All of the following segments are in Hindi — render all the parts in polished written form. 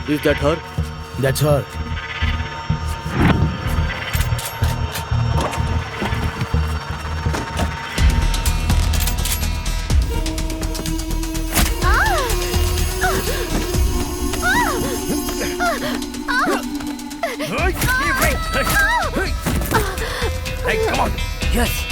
Is that her? That's her. Hey, come on. Yes.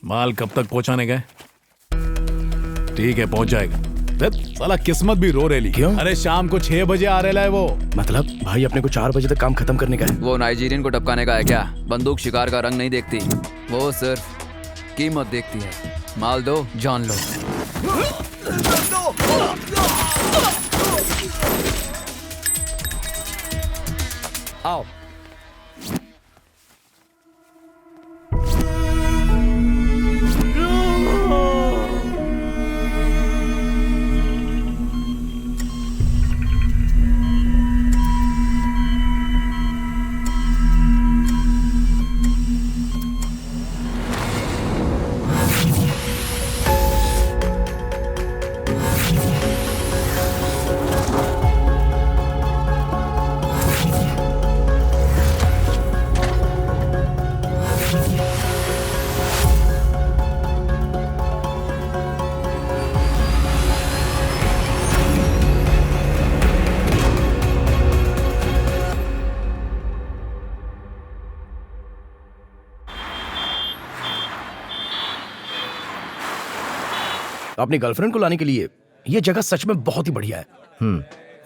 माल कब तक पहुंचाने गए? ठीक है, पहुंच जाएगा। साला किस्मत भी रो रेली। क्यों? अरे शाम को 6 बजे आ रहा है वो। मतलब भाई अपने को 4 बजे तक काम खत्म करने का है। वो नाइजीरियन को टपकाने का है क्या? बंदूक शिकार का रंग नहीं देखती, वो सिर्फ कीमत देखती है। माल दो, जान लो। आओ। अपनी गर्लफ्रेंड को लाने के लिए ये जगह सच में बहुत ही बढ़िया है।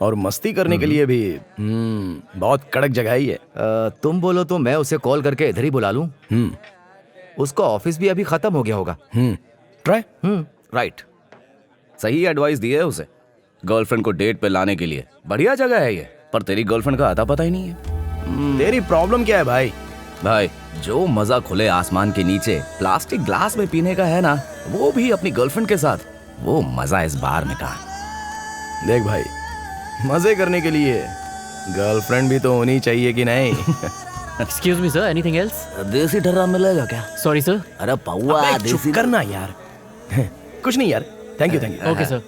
और मस्ती करने के लिए भी बहुत कड़क जगह ही है। तुम बोलो तो मैं उसे कॉल करके इधर ही बुला लूं। उसका ऑफिस भी अभी खत्म हो गया होगा। ट्राई। राइट, सही एडवाइस दी है उसे गर्लफ्रेंड को डेट पे लाने के लिए। बढ़िया जगह है ये, पर तेरी गर्लफ्रेंड का आता पता ही नहीं है। तेरी प्रॉब्लम क्या है भाई? भाई, जो मजा खुले आसमान के नीचे प्लास्टिक ग्लास में पीने का है ना, वो भी अपनी गर्लफ्रेंड के साथ, वो मजा इस बार में कहाँ। देख भाई, मजे करने के लिए गर्लफ्रेंड भी तो होनी चाहिए कि नहीं? Excuse me, sir. Anything else? देसी डर्रा मिलेगा क्या? Sorry, sir. अरे पौवा, अबे चुप करना यार। कुछ नहीं यार, थैंक यू। Okay, sir.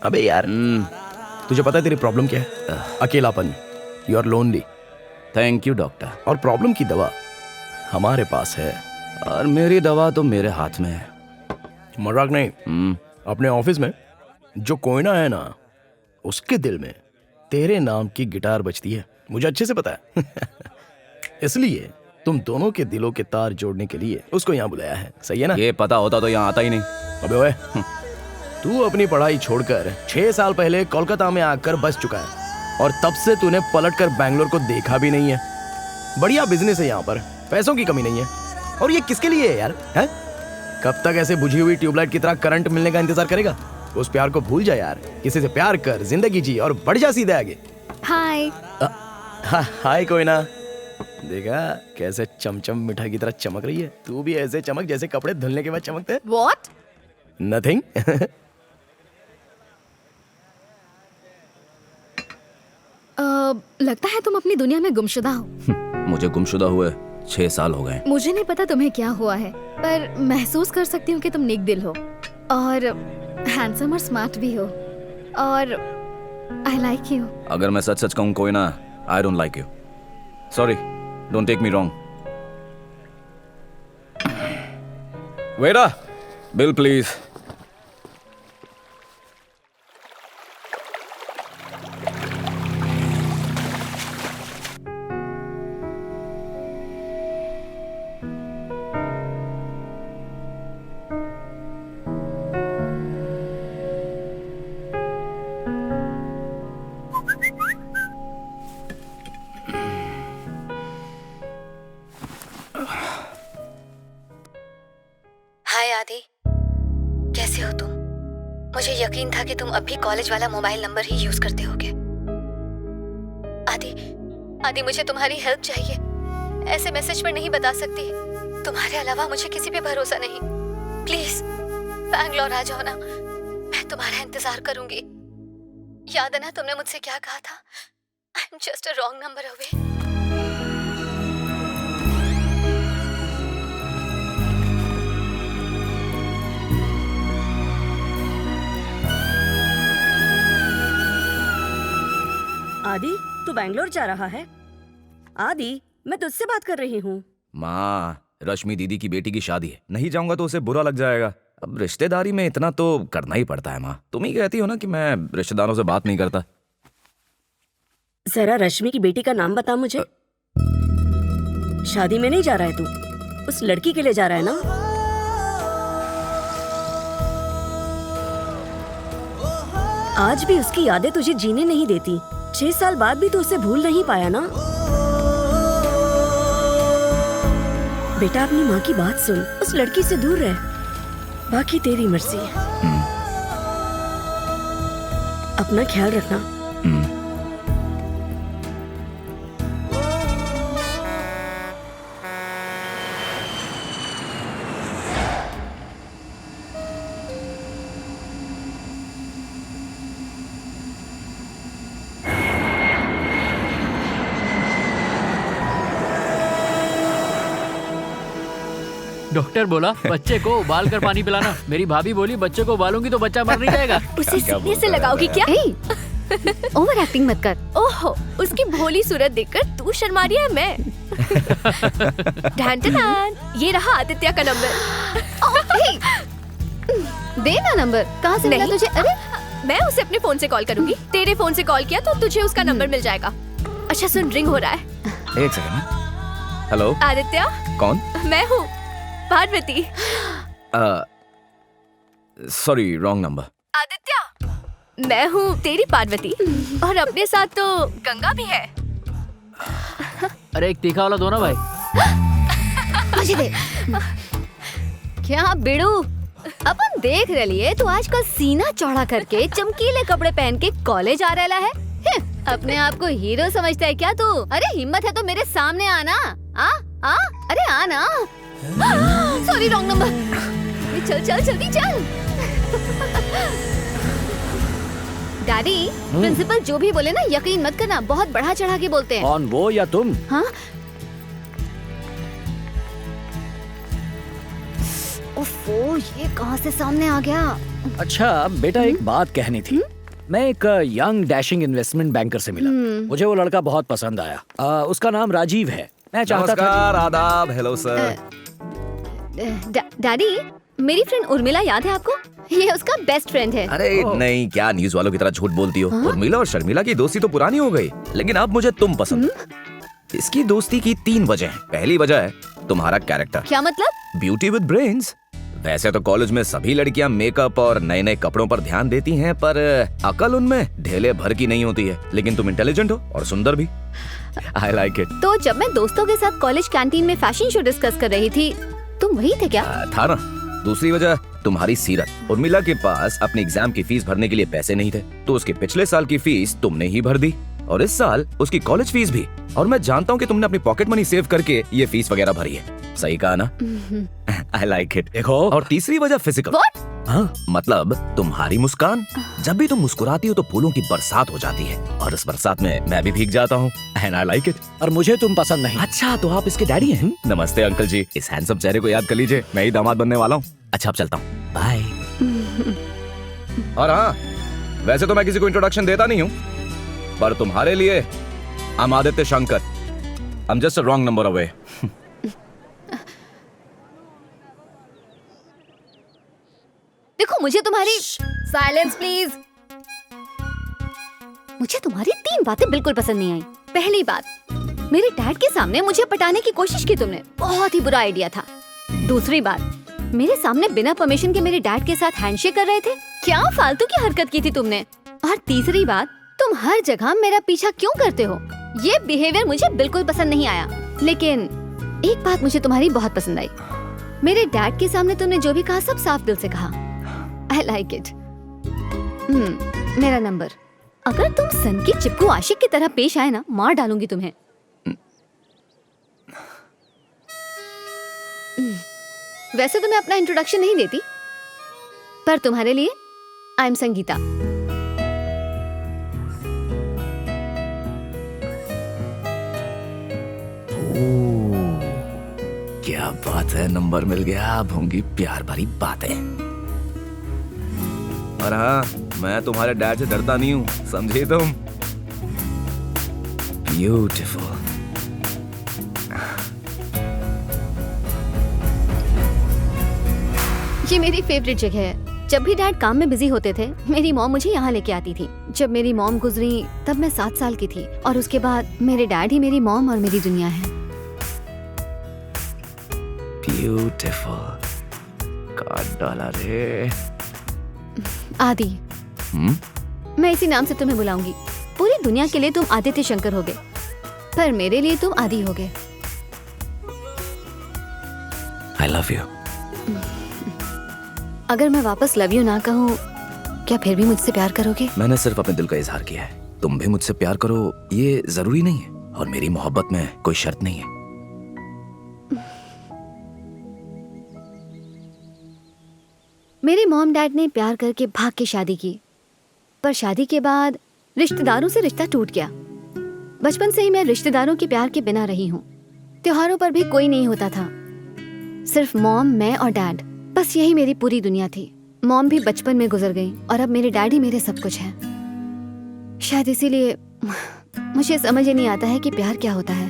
अबे यार, तुझे पता है तेरी प्रॉब्लम क्या है? अकेलापन। You are lonely. Thank you doctor. और प्रॉब्लम की दवा हमारे पास है। और मेरी दवा तो मेरे हाथ में है। मजाक नहीं। अपने ऑफिस में जो कोयना है ना, उसके दिल में तेरे नाम की गिटार बजती है, मुझे अच्छे से पता है। इसलिए तुम दोनों के दिलों के तार जोड़ने के लिए उसको यहाँ बुलाया है। सही है ना? ये पता होता तो यहाँ आता ही नहीं। अबे ओए, तू अपनी पढ़ाई छोड़कर 6 साल पहले कोलकाता में आकर बस चुका है और तब से तूने पलटकर बैंगलोर को देखा भी नहीं है। बढ़िया बिजनेस है यहाँ पर, पैसों की कमी नहीं है। और ये किसके लिए है यार? है? कब तक ऐसे बुझी हुई ट्यूबलाइट की तरह करंट मिलने का इंतजार करेगा? उस प्यार को भूल जा यार, किसी से प्यार कर, जिंदगी जी और बढ़ जा सीधे आगे। हाय। हाय कोयना। देखा कैसे चमचम मिठाई की तरह चमक रही है? तू भी ऐसे चमक जैसे कपड़े धुलने के बाद चमकते हैं। What? नथिंग। लगता है तुम अपनी दुनिया में गुमशुदा हो। मुझे गुमशुदा हुए 6 साल हो गए। मुझे नहीं पता तुम्हें क्या हुआ है, पर महसूस कर सकती हूँ कि तुम नेक दिल हो और हैंडसम और स्मार्ट भी हो और आई लाइक यू। अगर मैं सच सच कहूँ कोई ना, I don't like you. Sorry, don't take me wrong. Vera, bill please. Hi Aadi, कैसे हो तुम? मुझे यकीन था कि तुम अब भी कॉलेज वाला मोबाइल नंबर ही यूज करते होगे। आदि, मुझे तुम्हारी हेल्प चाहिए। ऐसे मैसेज पर नहीं बता सकती। तुम्हारे अलावा मुझे किसी पे भरोसा नहीं। प्लीज बैंगलोर आ जाओ ना, मैं तुम्हारा इंतजार करूंगी। याद है ना तुमने मुझसे क्या कहा था? I'm just a wrong number away. आदि, तू बैंगलोर जा रहा है? आदि, मैं तुझसे बात कर रही हूँ। माँ, रश्मि दीदी की बेटी की शादी है, नहीं जाऊंगा तो उसे बुरा लग जाएगा। अब रिश्तेदारी में इतना तो करना ही पड़ता है। माँ, तुम ही कहती हो ना कि मैं रिश्तेदारों से बात नहीं करता। जरा रश्मि की बेटी का नाम बता मुझे। शादी में नहीं जा रहा है तू, उस लड़की के लिए जा रहा है ना? आज भी उसकी यादें तुझे जीने नहीं देती। 6 साल बाद भी तू उसे भूल नहीं पाया ना? बेटा, अपनी माँ की बात सुन, उस लड़की से दूर रह, बाकी तेरी मर्जी है। अपना ख्याल रखना। डॉक्टर बोला बच्चे को उबाल कर पानी पिलाना। मेरी भाभी बोली बच्चे को उबालूंगी तो बच्चा मर नहीं जाएगा। उसे सीने से लगाओगी क्या? ओवर एक्टिंग मत कर। ओहो, उसकी भोली सूरत देखकर तू शर्मा रही है। मैं ढान ढान, ये रहा आदित्य का नंबर। दे ना नंबर। कहाँ से मिला तुझे? अरे मैं उसे अपने फोन से कॉल करूंगी। तेरे फोन से कॉल किया तो तुझे उसका नंबर मिल जाएगा। अच्छा सुन, रिंग हो रहा है। एक सेकंड। हेलो, आदित्य, कौन? मैं हूँ Parvati. Sorry, wrong number. Aditya, मैं हूँ तेरी पार्वती और अपने साथ तो गंगा भी है। अरे एक तीखा वाला दो ना भाई। मुझे दे। क्या बिड़ू, अपन देख रही तू आजकल सीना चौड़ा करके चमकीले कपड़े पहन के कॉलेज आ रहा है। अपने आप को हीरो समझता है क्या तू? अरे हिम्मत है तो मेरे सामने आना। आ अरे आना। Sorry, wrong number. चल चल जल्दी चल। डैडी, प्रिंसिपल जो भी बोले ना यकीन मत करना, बहुत बढ़ा चढ़ा के बोलते हैं। कौन, वो या तुम? हाँ? ओफो, ये कहाँ से सामने आ गया? अच्छा बेटा, एक बात कहनी थी। मैं एक यंग डैशिंग इन्वेस्टमेंट बैंकर से मिला। मुझे वो लड़का बहुत पसंद आया। उसका नाम राजीव है। मैं चाहता था। नमस्कार, आदाब, हेलो सर। डैडी, मेरी फ्रेंड उर्मिला याद है आपको? ये उसका बेस्ट फ्रेंड है। अरे नहीं, क्या न्यूज वालों की तरह झूठ बोलती हो। उर्मिला और शर्मिला की दोस्ती तो पुरानी हो गई, लेकिन अब मुझे तुम पसंद। इसकी दोस्ती की 3 वजह हैं। पहली वजह है तुम्हारा कैरेक्टर। क्या मतलब? Beauty with brains. वैसे तो कॉलेज में सभी लड़कियां मेकअप और नए नए कपड़ों पर ध्यान देती हैं, पर अकल उनमें ढेले भर की नहीं होती है। लेकिन तुम इंटेलिजेंट हो और सुंदर भी। I like it. तो जब मैं दोस्तों के साथ कॉलेज कैंटीन में फैशन शो डिस्कस कर रही थी, तुम वही थे क्या? था ना। दूसरी वजह तुम्हारी सीरत। उर्मिला के पास अपने एग्जाम की फीस भरने के लिए पैसे नहीं थे, तो उसके पिछले साल की फीस तुमने ही भर दी, और इस साल उसकी कॉलेज फीस भी। और मैं जानता हूँ कि तुमने अपनी पॉकेट मनी सेव करके ये फीस वगैरह भरी है। सही कहा ना? I like it. देखो, और तीसरी वजह फिजिकल। हाँ, मतलब तुम्हारी मुस्कान। जब भी तुम मुस्कुराती हो तो फूलों की बरसात हो जाती है, और इस बरसात में मैं भी भीग जाता हूँ। And I like it. और मुझे तुम पसंद नहीं। अच्छा, तो आप इसके डैडी हैं? नमस्ते अंकल जी। इस हैंडसम चेहरे को याद कर लीजिए, मैं ही दामाद बनने वाला हूँ। अच्छा, अब चलता हूँ, बाय। और हाँ, वैसे तो मैं किसी को इंट्रोडक्शन देता नहीं हूँ, पर तुम्हारे लिए I am Aditya Shankar. I am just a wrong number away. देखो, मुझे तुम्हारी साइलेंस प्लीज। मुझे तुम्हारी 3 बातें बिल्कुल पसंद नहीं आई। पहली बात, मेरे डैड के सामने मुझे पटाने की कोशिश की तुमने, बहुत ही बुरा आइडिया था। दूसरी बात, मेरे सामने बिना परमिशन के मेरे डैड के साथ हैंडशेक कर रहे थे, क्या फालतू की हरकत की थी तुमने। और तीसरी बात, तुम हर जगह मेरा पीछा क्यों करते हो? ये बिहेवियर मुझे बिल्कुल पसंद नहीं आया। लेकिन एक बात मुझे तुम्हारी बहुत पसंद आई। मेरे डैड के सामने तुमने जो भी कहा सब साफ दिल से कहा। I like it. मेरा नंबर। अगर तुम सन की चिपकू आशिक की तरह पेश आए ना, मार डालूंगी तुम्हें। वैसे तो मैं अपना इंट्रोडक्शन नहीं देती, पर तुम्हारे लिए आई एम संगीता। क्या बात है, नंबर मिल गया। अब होंगी प्यार भरी बातें। और हाँ, मैं तुम्हारे डैड से डरता नहीं हूँ, समझे तुम? ब्यूटीफुल। ये मेरी फेवरेट जगह है। जब भी डैड काम में बिजी होते थे, मेरी मॉम मुझे यहाँ लेके आती थी। जब मेरी मॉम गुजरी तब मैं 7 साल की थी, और उसके बाद मेरे डैड ही मेरी मॉम और मेरी दुनिया है। ब्यूटीफुल। कार्ड डाला रे। आदि, मैं इसी नाम से तुम्हें बुलाऊंगी। पूरी दुनिया के लिए तुम आदित्य शंकर होगे, पर मेरे लिए तुम आदि होगे। I love you. अगर मैं वापस लव यू ना कहूँ, क्या फिर भी मुझसे प्यार करोगे? मैंने सिर्फ अपने दिल का इजहार किया है। तुम भी मुझसे प्यार करो ये जरूरी नहीं है, और मेरी मोहब्बत में कोई शर्त नहीं है। मेरे मॉम डैड ने प्यार करके भाग के शादी की, पर शादी के बाद रिश्तेदारों से रिश्ता टूट गया। बचपन से ही मैं रिश्तेदारों के प्यार के बिना रही हूँ। त्योहारों पर भी कोई नहीं होता था, सिर्फ मॉम, मैं और डैड। बस यही मेरी पूरी दुनिया थी। मॉम भी बचपन में गुजर गई, और अब मेरे डैड ही मेरे सब कुछ हैं। शायद इसीलिए मुझे समझ ही नहीं आता है कि प्यार क्या होता है।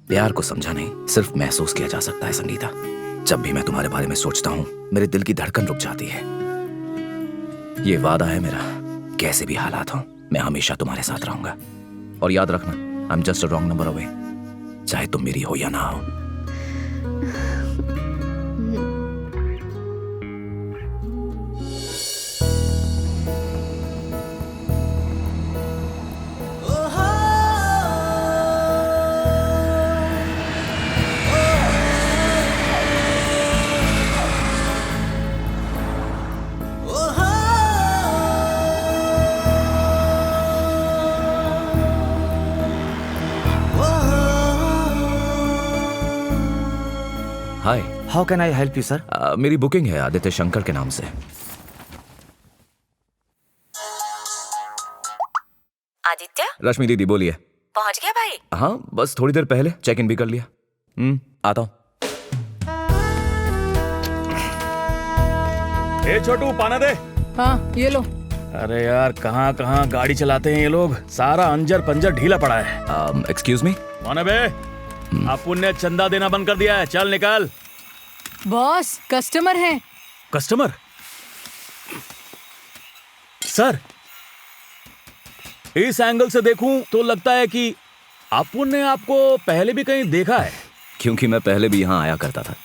प्यार को समझा नहीं, सिर्फ महसूस किया जा सकता है संगीता। जब भी मैं तुम्हारे बारे में सोचता हूँ, मेरे दिल की धड़कन रुक जाती है। ये वादा है मेरा, कैसे भी हालात हों, मैं हमेशा तुम्हारे साथ रहूंगा। और याद रखना, I am just a wrong number away, चाहे तुम मेरी हो या ना हो। Hi, how can I help you sir? मेरी बुकिंग है आदित्य शंकर के नाम से। आदित्य, रश्मि दीदी बोलिए। पहुंच गया भाई? हाँ, बस थोड़ी देर पहले चेक इन भी कर लिया। आता हूँ। ए छोटू, पाना दे। हाँ, ये लो। अरे यार, कहाँ कहाँ गाड़ी चलाते हैं ये लोग, सारा अंजर पंजर ढीला पड़ा है। Excuse me. माने बे, अपुन ने चंदा देना बंद कर दिया है, चल निकाल। बॉस, कस्टमर हैं। कस्टमर? सर, इस एंगल से देखूं तो लगता है कि अपुन ने आपको पहले भी कहीं देखा है। क्योंकि मैं पहले भी यहाँ आया करता था।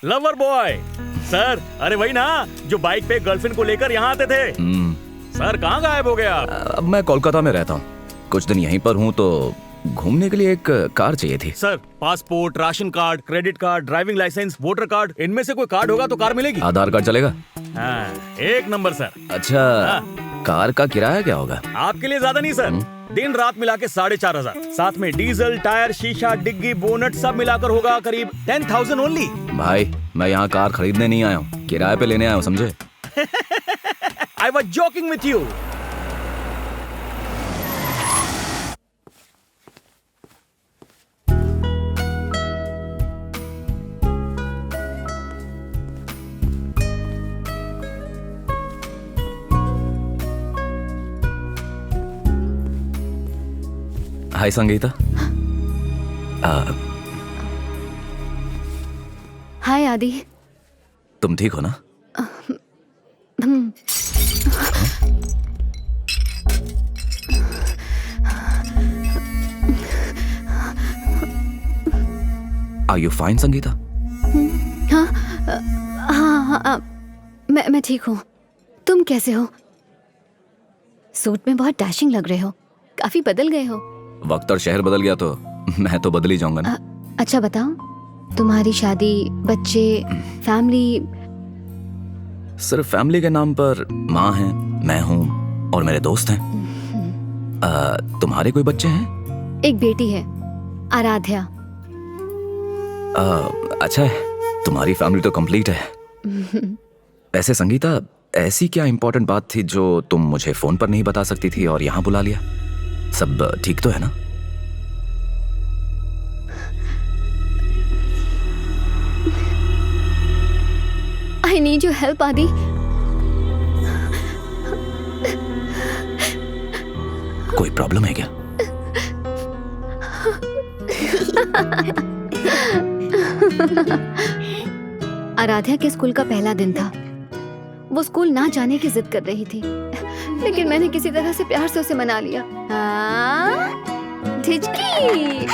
लवर बॉय सर, अरे वही ना जो बाइक पे गर्लफ्रेंड को लेकर यहाँ आते थे। सर, कहाँ गायब हो गया? अब मैं कोलकाता में रहता हूँ, कुछ दिन यहीं पर हूँ, तो घूमने के लिए एक कार चाहिए थी। Sir, passport, ration card, credit card, driving licence, voter card, इनमें से कोई कार्ड होगा तो कार मिलेगी। आधार कार्ड चलेगा? हाँ, एक नंबर सर। अच्छा, कार का किराया क्या होगा? आपके लिए ज्यादा नहीं सर, दिन रात मिला के 4,500, साथ में डीजल, टायर, शीशा, डिग्गी, बोनट सब मिलाकर होगा करीब 10,000 ओनली। भाई, मैं यहाँ कार खरीदने नहीं आया हूँ, किराए पे लेने आया हूँ, समझे? I was joking with you. Hi Sangeeta. Hi Aadi. तुम ठीक हो ना? Are you fine Sangeeta? हाँ, हाँ, मैं ठीक हूँ। तुम कैसे हो? सूट में बहुत डैशिंग लग रहे हो, काफी बदल गए हो। वक्त और शहर बदल गया तो मैं तो बदल ही जाऊंगा ना। अच्छा बताओ, तुम्हारी शादी, बच्चे, फैमिली? सिर्फ फैमिली के नाम पर माँ है, मैं हूँ और मेरे दोस्त हैं। तुम्हारे कोई बच्चे हैं? एक बेटी है, आराध्या। अच्छा है, तुम्हारी फैमिली तो कंप्लीट है। वैसे संगीता, ऐसी क्या इंपॉर्टेंट बात थी जो तुम मुझे फोन पर नहीं बता सकती थी और यहाँ बुला लिया? सब ठीक तो है ना? आई नीड योर हेल्प आदि। कोई प्रॉब्लम है क्या? आराध्या के स्कूल का पहला दिन था। वो स्कूल ना जाने की जिद कर रही थी, लेकिन मैंने किसी तरह से प्यार से उसे मना लिया। झिझकी।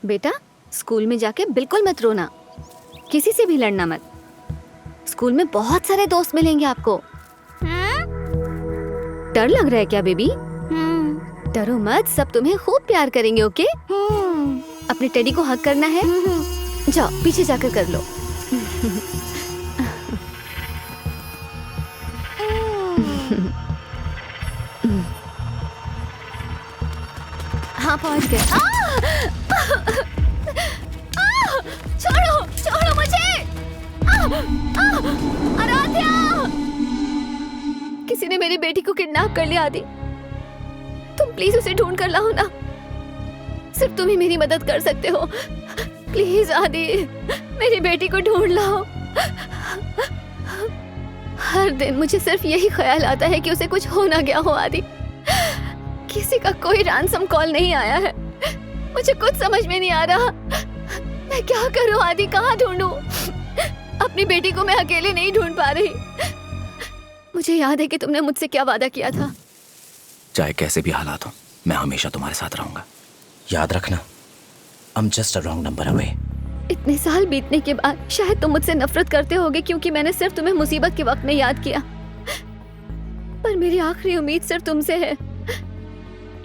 बेटा, स्कूल में जाके बिल्कुल मत रोना, किसी से भी लड़ना मत। स्कूल में बहुत सारे दोस्त मिलेंगे आपको। डर लग रहा है क्या बेबी? डरो मत, सब तुम्हें खूब प्यार करेंगे। ओके? अपने टेडी को हग करना है। जाओ पीछे जाकर कर लो। हाँ पहुंच गए। छोड़ो छोड़ो मुझे। आराध्या, किसी ने मेरी बेटी को किडनैप कर लिया। आदि, तुम प्लीज उसे ढूंढ कर लाओ ना। सिर्फ तुम ही मेरी मदद कर सकते हो। प्लीज आदि, मेरी बेटी को ढूंढ लाओ। हर दिन मुझे सिर्फ यही ख्याल आता है कि उसे कुछ हो ना गया हो। आदि, किसी का कोई रैंसम कॉल नहीं आया है। मुझे कुछ समझ में नहीं आ रहा। मैं क्या करूं आदि, कहाँ ढूंढूं? अपनी बेटी को मैं अकेले नहीं ढूंढ पा रही। मुझे याद है कि तुमने मुझसे क्या वादा किया था। चाहे कैसे भी हालात हो, मैं हमेशा तुम्हारे साथ रहूंगा। याद रखना, I'm just a wrong number away. इतने साल बीतने के बाद शायद तुम मुझसे नफरत करते होगे क्योंकि मैंने सिर्फ तुम्हें मुसीबत के वक्त में याद किया, पर मेरी आखिरी उम्मीद सिर्फ तुमसे है,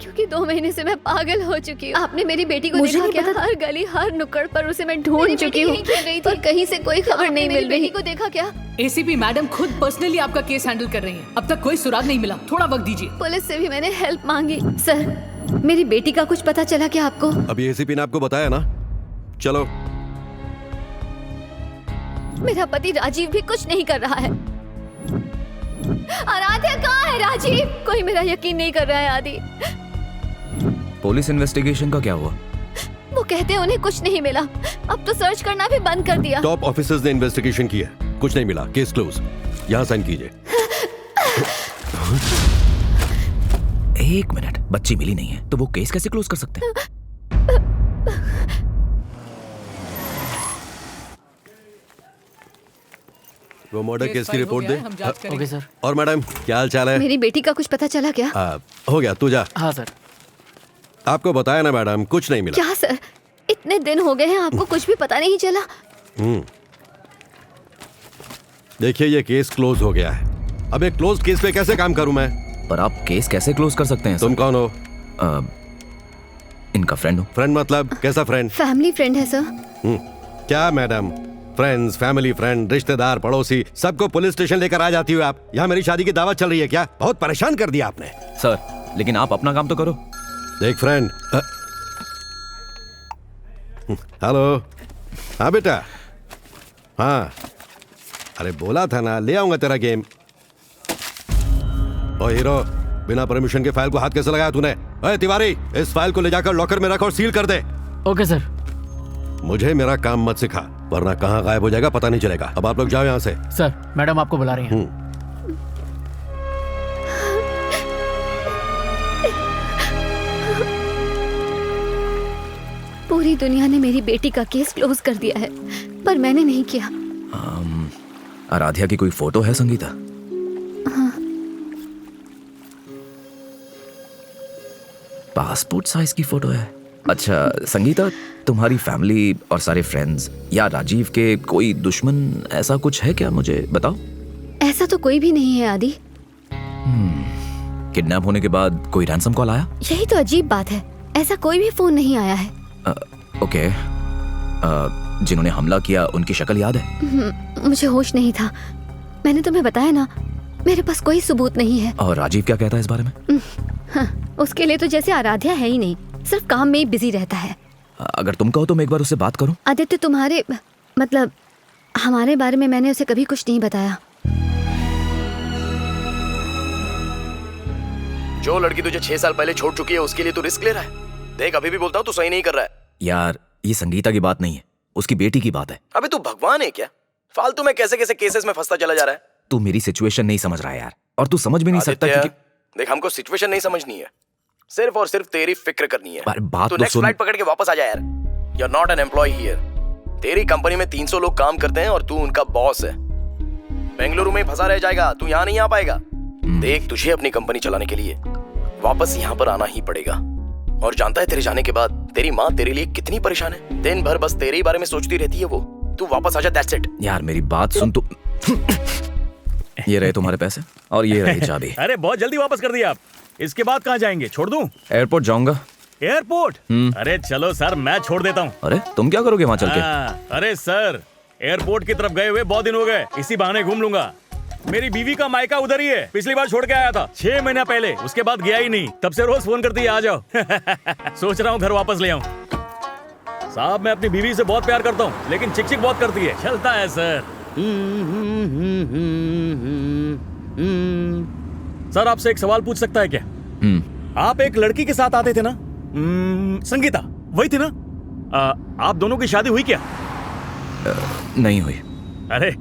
क्योंकि 2 महीने से मैं पागल हो चुकी हूँ। आपने मेरी बेटी को देखा क्या? हर गली हर नुक्कड़ पर उसे मैं ढूंढ चुकी हूँ, पर कहीं से कोई खबर नहीं मिल रही। को देखा क्या? एसीपी मैडम खुद पर्सनली आपका केस हैंडल कर रही हैं। अब तक कोई सुराग नहीं मिला। थोड़ा वक्त दीजिए। पुलिस से भी मैंने हेल्प मांगी। सर, मेरी बेटी का कुछ पता चला क्या आपको? अभी एसीपी ने आपको बताया ना। चलो। मेरा पति राजीव भी कुछ नहीं कर रहा है। आराध्या कहाँ है? राजीव, कोई मेरा यकीन नहीं कर रहा है। आदि, पुलिस इन्वेस्टिगेशन का क्या हुआ? वो कहते हैं उन्हें कुछ नहीं मिला। अब तो सर्च करना भी बंद कर दिया। टॉप ऑफिसर्स ने इन्वेस्टिगेशन की है, कुछ नहीं मिला। Case close. यहाँ साइन कीजिए। 1 मिनट, बच्ची मिली नहीं है तो वो केस कैसे क्लोज कर सकते हैं? वो मर्डर केस की रिपोर्ट दे। Okay sir. और मैडम, क्या हाल चाल है? मेरी बेटी का कुछ पता चला क्या? हो गया, तू जा। हाँ सर। आपको बताया ना मैडम, कुछ नहीं मिला। क्या सर, इतने दिन हो गए हैं, आपको कुछ भी पता नहीं चला? देखिए, ये केस क्लोज हो गया है। अब एक क्लोज केस पे कैसे काम करूं मैं? पर आप केस कैसे क्लोज कर सकते हैं? तुम कौन हो? इनका फ्रेंड हो। फ्रेंड मतलब कैसा फ्रेंड? फैमिली फ्रेंड है सर। क्या मैडम, फ्रेंड्स, फैमिली फ्रेंड, रिश्तेदार, पड़ोसी, सबको पुलिस स्टेशन लेकर आ जाती हो आप। यहाँ मेरी शादी की दावत चल रही है क्या? बहुत परेशान कर दिया आपने। सर, लेकिन आप अपना काम तो करो। देख फ्रेंड। हेलो। हाँ बेटा। हाँ, अरे बोला था ना ले आऊंगा तेरा गेम। ओ हीरो, बिना परमिशन के फाइल को हाथ कैसे लगाया तूने? ओए तिवारी, इस फाइल को ले जाकर लॉकर में रख और सील कर दे। Okay sir. मुझे मेरा काम मत सिखा, वरना कहाँ गायब हो जाएगा पता नहीं चलेगा। अब आप लोग जाओ यहाँ से। सर, मैडम आपको बुला रही हैं। पूरी दुनिया ने मेरी बेटी का केस क्लोज कर दिया है, पर मैंने नहीं किया। आराध्या की कोई फोटो है संगीता? हाँ। पासपोर्ट साइज की फोटो है। अच्छा संगीता, तुम्हारी फैमिली और सारे फ्रेंड्स या राजीव के कोई दुश्मन ऐसा कुछ है क्या? मुझे बताओ। ऐसा तो कोई भी नहीं है आदि। किडनैप होने के बाद कोई रैंसम कॉल आया? यही तो अजीब बात है, ऐसा कोई भी फोन नहीं आया है। ओके। जिन्होंने हमला किया उनकी शक्ल याद है? मुझे होश नहीं था। मैंने तुम्हें बताया ना, मेरे पास कोई सबूत नहीं है। और राजीव क्या कहता है इस बारे में? हाँ, उसके लिए तो जैसे आराध्या है ही नहीं, सिर्फ काम में ही बिजी रहता है। अगर तुम कहो तो मैं एक बार उससे बात करूं। आदित्य, तुम्हारे मतलब हमारे बारे में मैंने उसे कभी कुछ नहीं बताया। जो लड़की तुझे 6 साल पहले छोड़ चुकी है उसके लिए तू रिस्क ले रहा है। देख, अभी भी बोलता हूँ तू सही नहीं कर रहा है। यार ये संगीता की बात नहीं है, उसकी बेटी की बात है। अबे तू भगवान है क्या? फालतू में कैसे कैसे केसेस में फंसता चला जा रहा है। तू मेरी सिचुएशन नहीं समझ रहा है यार, और तू समझ भी नहीं सकता क्योंकि देख, हमको सिचुएशन नहीं समझनी है, सिर्फ और सिर्फ तेरी फिक्र करनी है। बात तू तो नेक्स्ट सुन। फ्लाइट पकड़ के वापस आ जा यार। You are not an employ here. तेरी कंपनी में 300 लोग काम करते हैं और तू उनका बॉस है। बेंगलुरु में फंसा रह जाएगा, तू यहाँ नहीं आ पाएगा। देख, तुझे अपनी कंपनी चलाने के लिए वापस यहाँ पर आना ही पड़ेगा। और जानता है तेरे जाने के बाद तेरी माँ तेरे लिए कितनी परेशान है। दिन भर बस तेरे ही बारे में सोचती रहती है वो। तू वापस आ जा, दैट्स इट। यार मेरी बात सुन तू। ये रहे तुम्हारे पैसे और ये रही चाबी। अरे बहुत जल्दी वापस कर दिया आप। इसके बाद कहाँ जाएंगे? छोड़ दूं? एयरपोर्ट जाऊंगा। एयरपोर्ट? अरे चलो सर, मैं छोड़ देता हूँ। अरे तुम क्या करोगे वहाँ चल के? अरे सर, एयरपोर्ट की तरफ गए हुए बहुत दिन हो गए, इसी बहाने घूम लूंगा। मेरी बीवी का मायका उधर ही है, पिछली बार छोड़ के आया था 6 महीना पहले, उसके बाद गया ही नहीं। तब से रोज फोन करती है आ जाओ। सोच रहा हूँ घर वापस ले आऊं। साहब मैं अपनी बीवी से बहुत प्यार करता हूँ, लेकिन चिक चिक बहुत करती है। चलता है सर। सर आपसे एक सवाल पूछ सकता है क्या? आप एक लड़की के साथ आते थे ना, संगीता वही थी ना? आप दोनों की शादी हुई क्या? नहीं हुई। अरे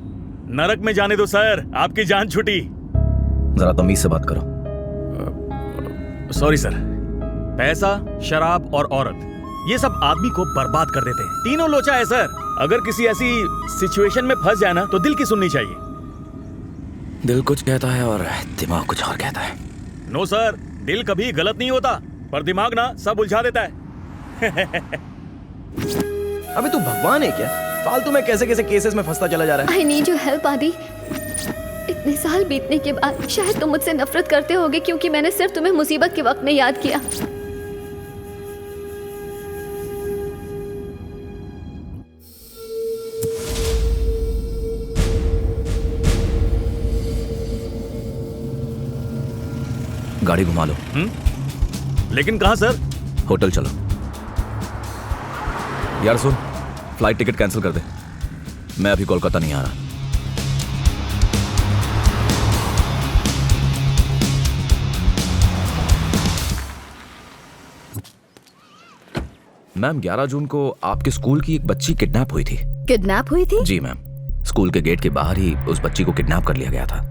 नरक में जाने दो सर, आपकी जान छुटी। जरा तमीज से बात करो। Sorry sir. पैसा, शराब और औरत, ये सब आदमी को बर्बाद कर देते हैं। तीनों लोचा है सर। अगर किसी ऐसी सिचुएशन में फंस जाए ना तो दिल की सुननी चाहिए। दिल कुछ कहता है और दिमाग कुछ और कहता है। नो सर, दिल कभी गलत नहीं होता, पर दिमाग ना सब उलझा देता है। अबे तू भगवान है क्या? फालतू में कैसे कैसे केसेस में फंसता चला जा रहा है। I need your help, आदि। इतने साल बीतने के बाद शायद तुम मुझसे नफरत करते होगे क्योंकि मैंने सिर्फ तुम्हें मुसीबत के वक्त में याद किया। गाड़ी घुमा लो। लेकिन कहाँ सर? होटल चलो। यार सुन, फ्लाइट टिकट कैंसिल कर दे, मैं अभी कोलकाता नहीं आ रहा। मैम 11 जून को आपके स्कूल की एक बच्ची किडनैप हुई थी। किडनैप हुई थी? जी मैम, स्कूल के गेट के बाहर ही उस बच्ची को किडनैप कर लिया गया था।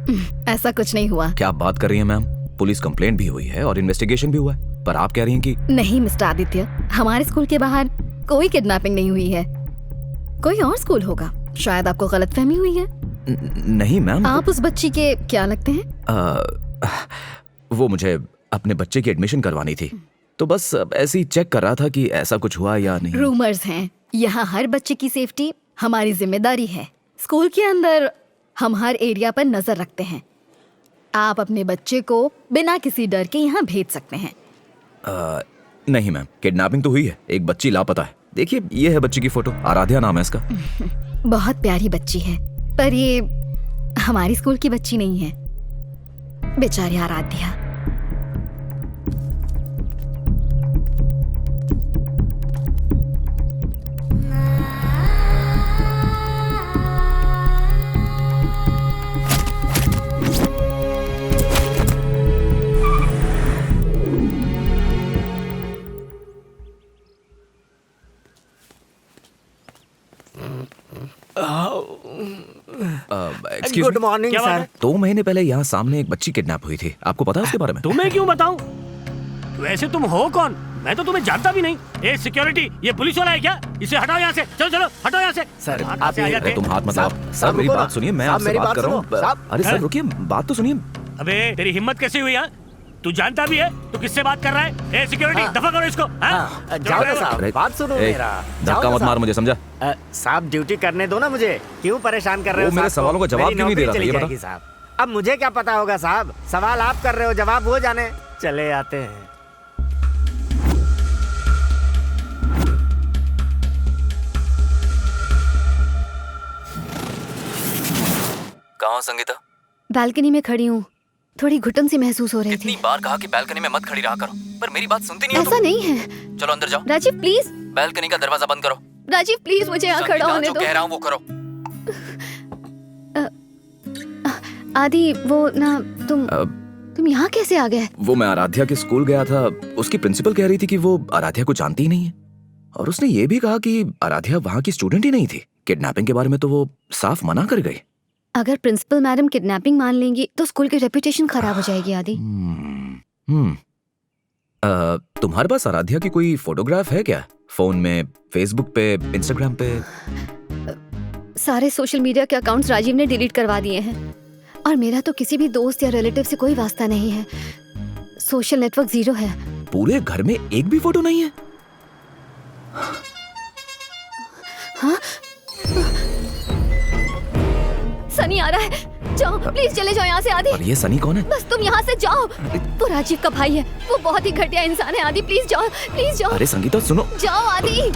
ऐसा कुछ नहीं हुआ। क्या आप बात कर रही हैं मैम? पुलिस कंप्लेंट भी हुई है और इन्वेस्टिगेशन भी हुआ है, पर आप कह रही हैं कि नहीं मिस्टर आदित्य, हमारे स्कूल के बाहर कोई किडनैपिंग नहीं हुई है। कोई और स्कूल होगा, शायद आपको गलतफहमी हुई है। नहीं मैम। आप उस बच्ची के क्या लगते हैं? वो मुझे अपने बच्चे की एडमिशन करवानी थी, तो बस ऐसे ही चेक कर रहा था कि ऐसा कुछ हुआ या नहीं। रूमर्स हैं। यहाँ हर बच्चे की सेफ्टी हमारी जिम्मेदारी है। स्कूल के अंदर हम हर एरिया पर नजर रखते हैं। आप अपने बच्चे को बिना किसी डर के यहाँ भेज सकते हैं। नहीं मैम, किडनैपिंग तो हुई है, एक बच्ची लापता है। देखिए ये है बच्ची की फोटो, आराध्या नाम है इसका। बहुत प्यारी बच्ची है, पर ये हमारी स्कूल की बच्ची नहीं है। बेचारी आराध्या। Good morning sir. 2 महीने पहले यहाँ सामने एक बच्ची किडनैप हुई थी, आपको पता है उसके बारे में? तुम्हें क्यों बताऊं? वैसे तुम हो कौन? मैं तो तुम्हें जानता भी नहीं। ए सिक्योरिटी, ये पुलिस वाला है क्या? इसे हटाओ यहाँ से। चलो चलो हटो यहाँ से। सर अरे तुम हाथ मत लगाओ। सर मेरी बात सुनिए, मैं आपसे बात कर रहा हूँ। अरे सर रुकिए, बात तो सुनिए। अबे तेरी हिम्मत कैसे हुई यहाँ? तू जानता भी है तो किससे बात कर रहा है? ए सिक्योरिटी, दफा करो इसको। जाओ ना साहब, बात सुनो मेरा। धक्का मत मार मुझे, समझा? साहब ड्यूटी करने दो ना मुझे, क्यों परेशान कर रहे हो? मेरे सवालों का जवाब क्यों नहीं दे रहा? ये बता साहब। अब मुझे क्या पता होगा साहब, सवाल आप कर रहे हो, जवाब वो जाने। चले आते हैं। कहाँ संगीता? बालकनी में खड़ी हूँ। थोड़ी घुटन सी महसूस हो रही कितनी थी। बार कहा कि बालकनी में मत खड़ी रहा करो, पर मेरी बात सुनती नहीं हो ऐसा तुम। नहीं है। चलो अंदर जाओ। राजीव प्लीज, बालकनी का दरवाजा बंद करो। राजीव प्लीज मुझे यहाँ खड़ा होने जो दो। कह रहा हूँ वो करो। आदि वो ना तुम यहाँ कैसे आ गए? वो मैं आराध्या के स्कूल गया था, उसकी प्रिंसिपल कह रही थी कि वो आराध्या को जानती ही नहीं है, और उसने ये भी कहा कि आराध्या वहाँ की स्टूडेंट ही नहीं थी। किडनैपिंग के बारे में तो वो साफ मना कर गई। अगर प्रिंसिपल मैडम किडनैपिंग मान लेंगी तो स्कूल की रेपुटेशन खराब हो जाएगी आदि। तुम्हारे पास आराध्या की कोई फोटोग्राफ है क्या? फोन में, फेसबुक पे, इंस्टाग्राम पे? सारे सोशल मीडिया के अकाउंट्स राजीव ने डिलीट करवा दिए हैं, और मेरा तो किसी भी दोस्त या रिलेटिव से कोई वास्ता नहीं है। सोशल नेटवर्क 0 है। पूरे घर में एक भी फोटो नहीं है? हाँ? सनी आ रहा है, जाओ प्लीज चले जाओ यहाँ से आदि। और ये सनी कौन है? बस तुम यहाँ से जाओ, वो राजीव का भाई है, वो बहुत ही घटिया इंसान है। आदि प्लीज जाओ, प्लीज जाओ। अरे संगीता सुनो। जाओ आदि।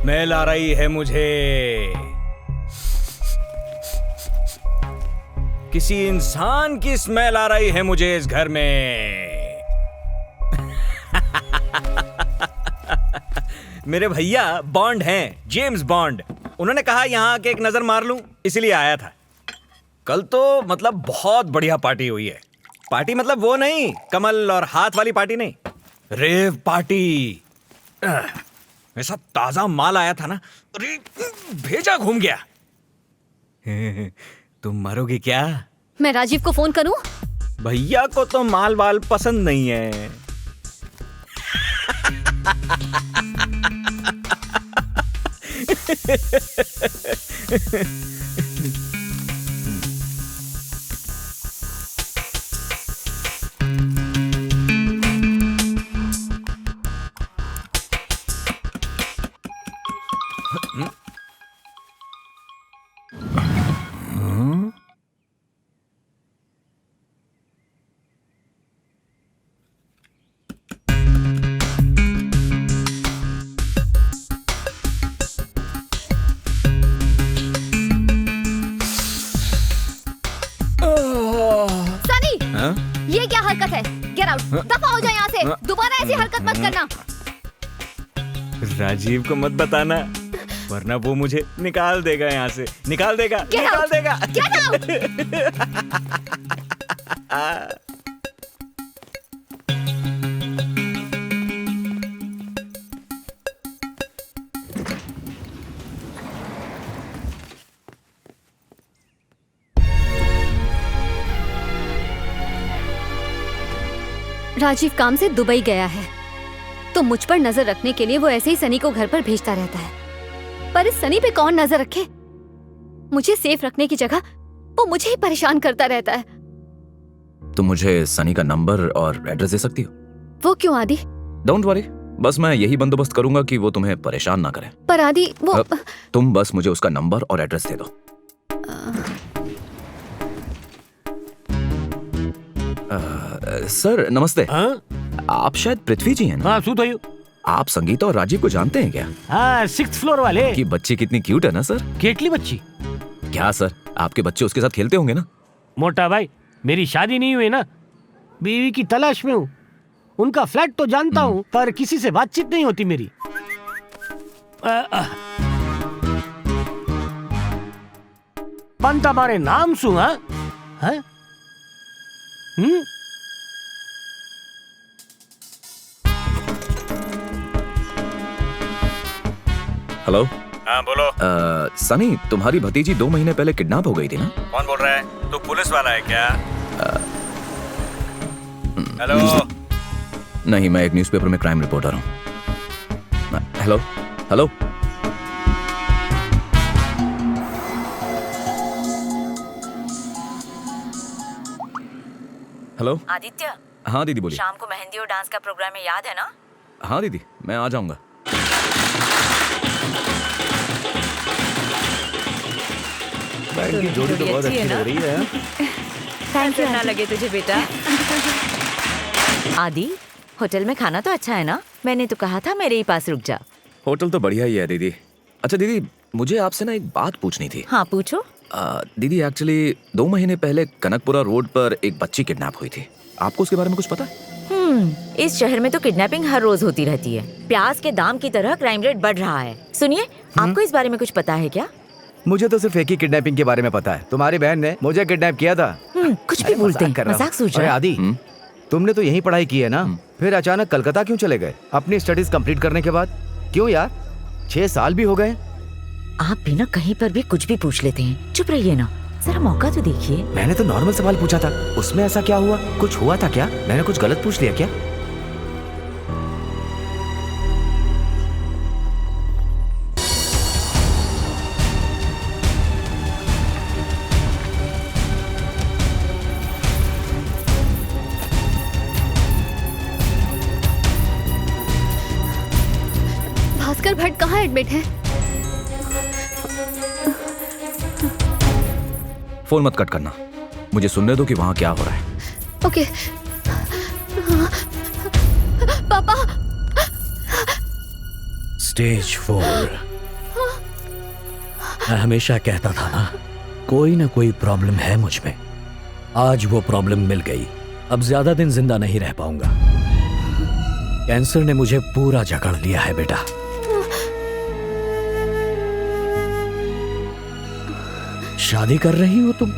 स्मेल आ रही है मुझे, किसी इंसान की स्मेल आ रही है मुझे इस घर में। मेरे भैया बॉन्ड हैं, जेम्स बॉन्ड। उन्होंने कहा यहाँ आके एक नजर मार लूं, इसलिए आया था। कल तो मतलब बहुत बढ़िया पार्टी हुई है। पार्टी मतलब वो नहीं, कमल और हाथ वाली पार्टी नहीं, रेव पार्टी। ऐसा ताजा माल आया था ना, अरे भेजा घूम गया। तुम मरोगे क्या? मैं राजीव को फोन करूं? भैया को तो माल वाल पसंद नहीं है। ये क्या हरकत है? गेट आउट, दफा हो जाए यहाँ से। दोबारा ऐसी हरकत मत करना। राजीव को मत बताना, वरना वो मुझे निकाल देगा यहाँ से। निकाल देगा, निकाल देगा। राजीव काम से दुबई गया है, तो मुझ पर नजर रखने के लिए वो ऐसे ही सनी को घर पर भेजता रहता है। पर इस सनी पे कौन नजर रखे? मुझे सेफ रखने की जगह वो मुझे ही परेशान करता रहता है। तुम मुझे सनी का नंबर और एड्रेस दे सकती हो? वो क्यों आदि? डोंट वरी, बस मैं यही बंदोबस्त करूंगा कि वो तुम्हें परेशान ना करे। पर आदि वो तुम बस मुझे उसका नंबर और एड्रेस दे दो। सर नमस्ते। आप शायद पृथ्वी जी हैं ना? हाँ, શું થયું? आप संगीता और राजीव को जानते हैं क्या? हाँ, 6th फ्लोर वाले। कि बच्ची कितनी क्यूट है ना सर? केटली बच्ची? क्या सर, आपके बच्चे उसके साथ खेलते होंगे ना? मोटा भाई, मेरी शादी नहीं हुई ना, बीवी की तलाश में हूँ। उनका फ्लैट तो जानता हूँ, पर किसी से बातचीत नहीं होती मेरी। पण તમારે નામ શું? હા? हेलो। हाँ बोलो। सनी, तुम्हारी भतीजी 2 महीने पहले किडनैप हो गई थी ना? कौन बोल रहा है? तू पुलिस वाला है क्या? हेलो। नहीं, मैं एक न्यूज़पेपर में क्राइम रिपोर्टर हूँ। Hello hello. हेलो। आदित्य, हाँ दीदी बोलिए। शाम को मेहंदी और डांस का प्रोग्राम है, याद है ना? हाँ दीदी, मैं आ जाऊंगा। की जोड़ी तो बहुत अच्छी लग रही है। Thank you. ना लगे तुझे बेटा। आदि, होटल में खाना तो अच्छा है ना? मैंने तो कहा था मेरे ही पास रुक जा। होटल तो बढ़िया ही है दीदी। अच्छा दीदी, मुझे आपसे ना एक बात पूछनी थी। हाँ पूछो। दीदी एक्चुअली 2 महीने पहले कनकपुरा रोड पर एक बच्ची किडनैप हुई थी। आपको उसके बारे में कुछ पता है? इस शहर में तो किडनैपिंग हर रोज होती रहती है। प्याज के दाम की तरह क्राइम रेट बढ़ रहा है। सुनिए, आपको इस बारे में कुछ पता है क्या? मुझे तो सिर्फ एक ही किडनैपिंग के बारे में पता है। तुम्हारी बहन ने मुझे किडनैप किया था। कुछ भी बोलते हैं, मजाक सोच रहे हैं। आदि, तुमने तो यही पढ़ाई की है ना? फिर अचानक कलकत्ता क्यों चले गए अपनी स्टडीज कंप्लीट करने के बाद? क्यों यार, 6 साल भी हो गए। आप भी ना कहीं पर भी कुछ भी पूछ लेते हैं। चुप रहिए ना, जरा मौका तो देखिए। मैंने तो नॉर्मल सवाल पूछा था, उसमें ऐसा क्या हुआ? कुछ हुआ था क्या? मैंने कुछ गलत पूछ लिया क्या? भास्कर भट्ट कहाँ एडमिट है? फोन मत कट करना, मुझे सुनने दो कि वहाँ क्या हो रहा है। ओके। पापा। स्टेज 4। मैं हमेशा कहता था ना, कोई ना कोई प्रॉब्लम है मुझ में। आज वो प्रॉब्लम मिल गई। अब ज्यादा दिन जिंदा नहीं रह पाऊंगा। कैंसर ने मुझे पूरा जकड़ लिया है बेटा। शादी कर रही हो तुम?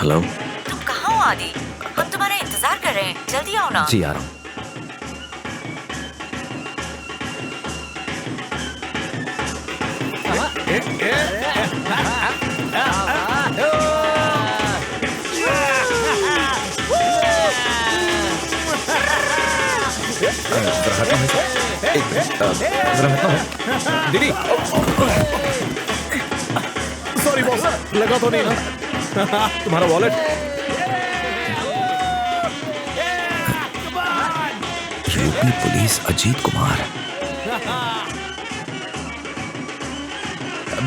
हेलो। तुम कहाँ हो आदि? हम तुम्हारा इंतजार कर रहे हैं, जल्दी आओ ना। जी आ रहा हूँ। दीदी सॉरी बॉस, लगा तो नहीं ना? तुम्हारा wallet. UP police Ajit Kumar.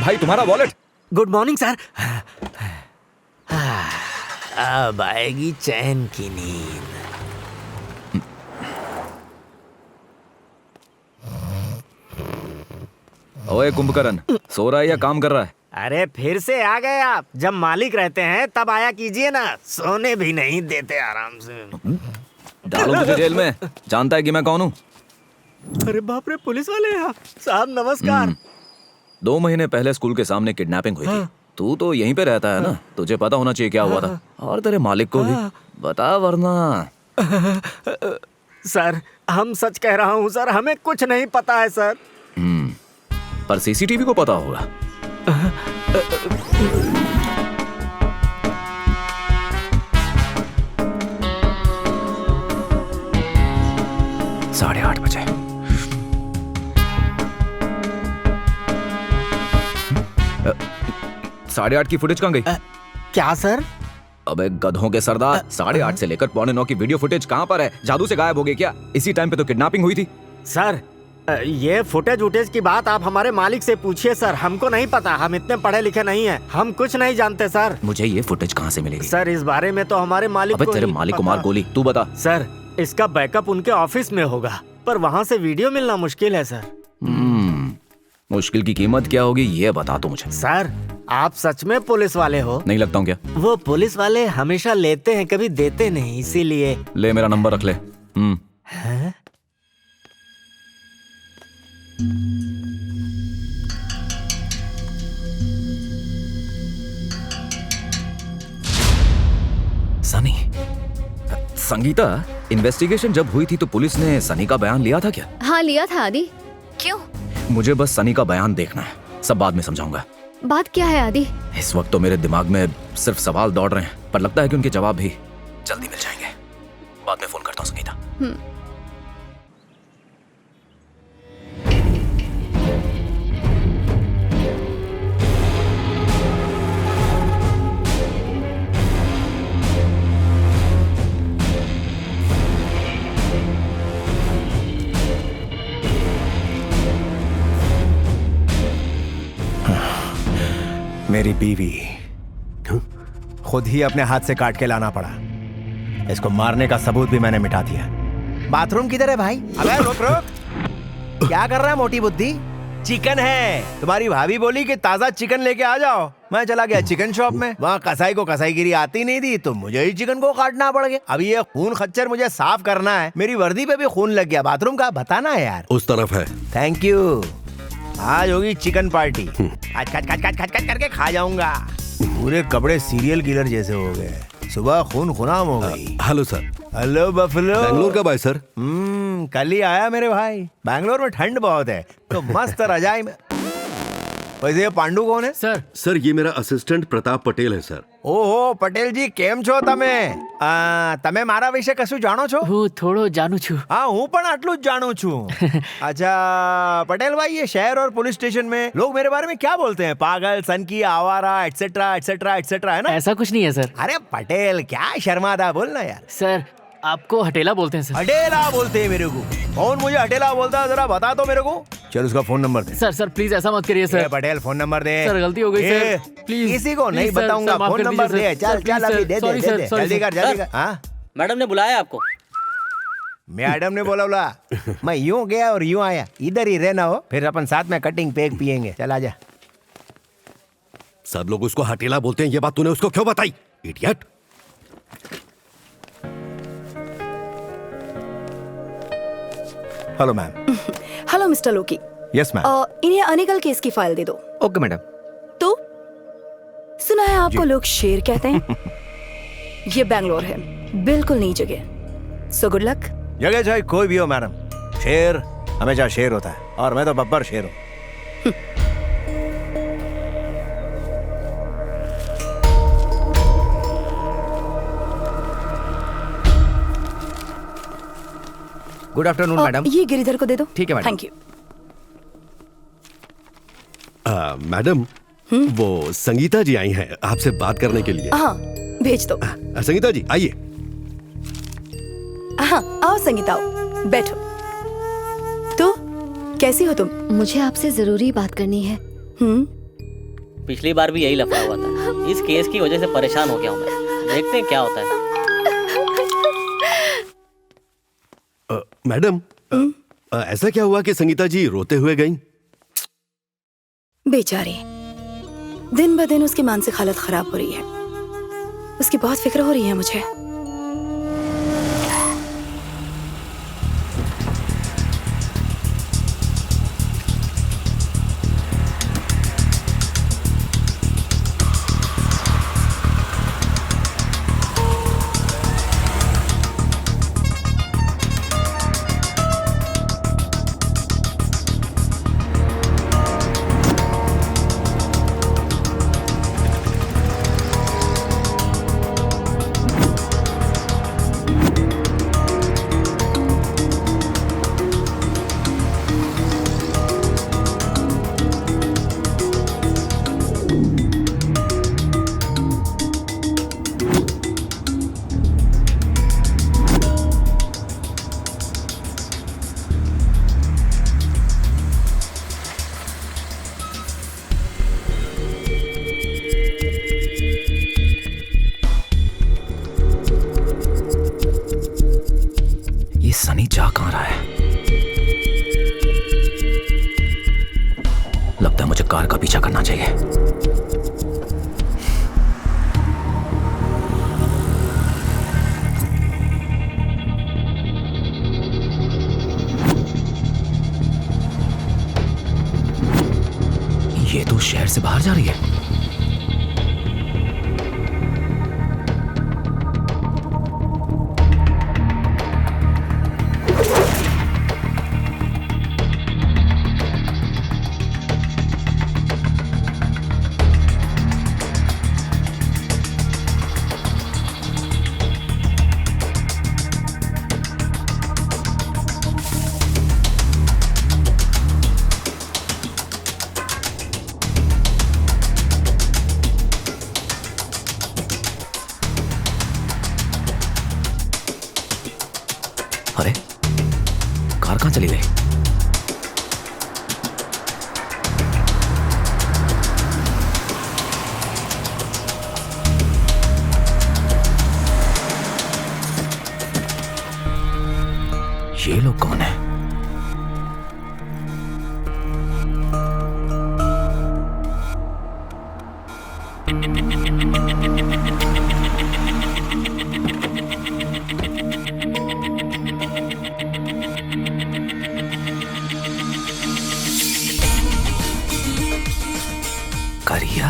भाई तुम्हारा वॉलेट। Good morning sir. अब आएगी चैन की नींद। ओए कुंभकर्ण, सो रहा है या काम कर रहा है? अरे फिर से आ गए आप। जब मालिक रहते हैं तब आया कीजिए ना, सोने भी नहीं देते आराम से। डालो मुझे जेल में। जानता है कि मैं कौन हूँ? अरे बाप रे, पुलिस वाले हैं आप। साहब नमस्कार। 2 महीने पहले स्कूल के सामने किडनैपिंग हुई थी। तू तो यहीं पे रहता है ना, तुझे पता होना चाहिए क्या हुआ था। और तेरे मालिक को भी बता, वरना। सर हम सच कह रहा हूँ सर, हमें कुछ नहीं पता है सर। पर सीसीटीवी को पता होगा। 8:30 बजे। साढ़े 8 की फुटेज कहाँ गई? क्या सर? अबे गधों के सरदार, 8:30 से लेकर 8:45 की वीडियो फुटेज कहाँ पर है? जादू से गायब हो गई क्या? इसी टाइम पे तो किडनैपिंग हुई थी। सर ये फुटेज वुटेज की बात आप हमारे मालिक से पूछिए सर, हमको नहीं पता। हम इतने पढ़े लिखे नहीं हैं, हम कुछ नहीं जानते सर। मुझे ये फुटेज कहाँ से मिलेगी? सर इस बारे में तो हमारे मालिक अबे को तेरे ही मालिक पता। कुमार गोली, तू बता। सर इसका बैकअप उनके ऑफिस में होगा, पर वहाँ से वीडियो मिलना मुश्किल है सर। मुश्किल की कीमत क्या होगी ये बता तू मुझे। सर आप सच में पुलिस वाले हो? नहीं लगता हूँ क्या? वो पुलिस वाले हमेशा लेते हैं, कभी देते नहीं, इसीलिए। ले मेरा नंबर रख ले। हैं? संगीता, इन्वेस्टिगेशन जब हुई थी तो पुलिस ने सनी का बयान लिया था क्या? हाँ लिया था आदि। क्यों? मुझे बस सनी का बयान देखना है, सब बाद में समझाऊंगा। बात क्या है आदि? इस वक्त तो मेरे दिमाग में सिर्फ सवाल दौड़ रहे हैं, पर लगता है कि उनके जवाब भी जल्दी मिल जाएंगे। बाद में फोन करता हूँ संगीता। मेरी बीवी खुद ही अपने हाथ से काट के लाना पड़ा। इसको मारने का सबूत भी मैंने मिटा दिया। बाथरूम किधर है भाई? अबे रुक रुक, क्या कर रहा है मोटी बुद्धि? चिकन है। तुम्हारी भाभी बोली कि ताजा चिकन लेके आ जाओ। मैं चला गया चिकन शॉप में, वहाँ कसाई को कसाईगिरी आती नहीं थी तो मुझे ही चिकन को काटना पड़ गया। अब ये खून खच्चर मुझे साफ करना है। मेरी वर्दी पे भी खून लग गया। बाथरूम का बताना है यार। उस तरफ है। Thank you. आज होगी चिकन पार्टी। आज खच खच खच खच खच करके खा जाऊंगा। पूरे कपड़े सीरियल किलर जैसे हो गए। सुबह खून खुनाम हो गई। Hello sir. Hello buffalo. Bangalore कब आए सर? कल ही आया मेरे भाई। बैंगलोर में ठंड बहुत है तो मस्त रजाई में। वैसे ये पांडु कौन है? सर ये मेरा असिस्टेंट प्रताप पटेल है सर। ओहो पटेल जी, કેમ છો તમે? તમે મારા વિશે કશું જાણો છો? હું થોડો જાણું છું। हाँ હું પણ આટલું જ જાણું છું। अच्छा पटेल भाई, ये शहर और पुलिस स्टेशन में लोग मेरे बारे में क्या बोलते हैं? पागल, सनकी, आवारा, एटसेट्रा एटसेट्रा एटसेट्रा, है ना? ऐसा कुछ नहीं है सर। अरे पटेल क्या शर्मादा, बोलना यार। सर आपको हटेला बोलते हैं सर। हटेला बोलते हैं मेरे को? कौन मुझे हटेला बोलता है, जरा बता दो मेरे को। चल उसका phone number they. Sir sir please ऐसा मत करिए सर। पटेल फोन नंबर दे। सर गलती हो गई सर, प्लीज। किसी को नहीं बताऊंगा। फोन नंबर दे। चल चल अभी दे दे जल्दी कर जल्दी कर। हाँ मैडम ने बुलाया आपको। मैडम ने बोला मैं यूं गया और यूं आया। इधर ही रहना हो, फिर अपन साथ में कटिंग पेक पियेंगे। चल आजा। सब लोग उसको हटेला बोलते हैं, ये बात तूने उसको क्यों बताई? Idiot. Hello ma'am. Hello mister Loki. Yes ma'am. इन्हें अनिकल केस की फाइल दे दो। Okay madam. तो सुना है आपको लोग शेर कहते हैं। ये बैंगलोर है, बिल्कुल नई जगह। So good luck. जगह चाहे कोई भी हो मैडम, शेर हमेशा शेर होता है और मैं तो बब्बर शेर हूँ। Good afternoon madam. ये गिरिधर को दे दो। ठीक है मैडम। Thank you. मैडम वो संगीता जी आई हैं आपसे बात करने के लिए। हाँ भेज दो। संगीता जी आइए। हाँ आओ संगीता, आओ बैठो। तो कैसी हो तुम? मुझे आपसे जरूरी बात करनी है। पिछली बार भी यही लफड़ा हुआ था। इस केस की वजह से परेशान हो गया हूँ मैं। देखते हैं क्या होता है। मैडम ऐसा क्या हुआ कि संगीता जी रोते हुए गईं? बेचारी, दिन ब दिन उसकी मानसिक हालत खराब हो रही है। उसकी बहुत फिक्र हो रही है मुझे। सनी जा कहां रहा है? लगता है मुझे कार का पीछा करना चाहिए। ये तो शहर से बाहर जा रही है। कहाँ चली गई? ये लोग कौन है? करिया,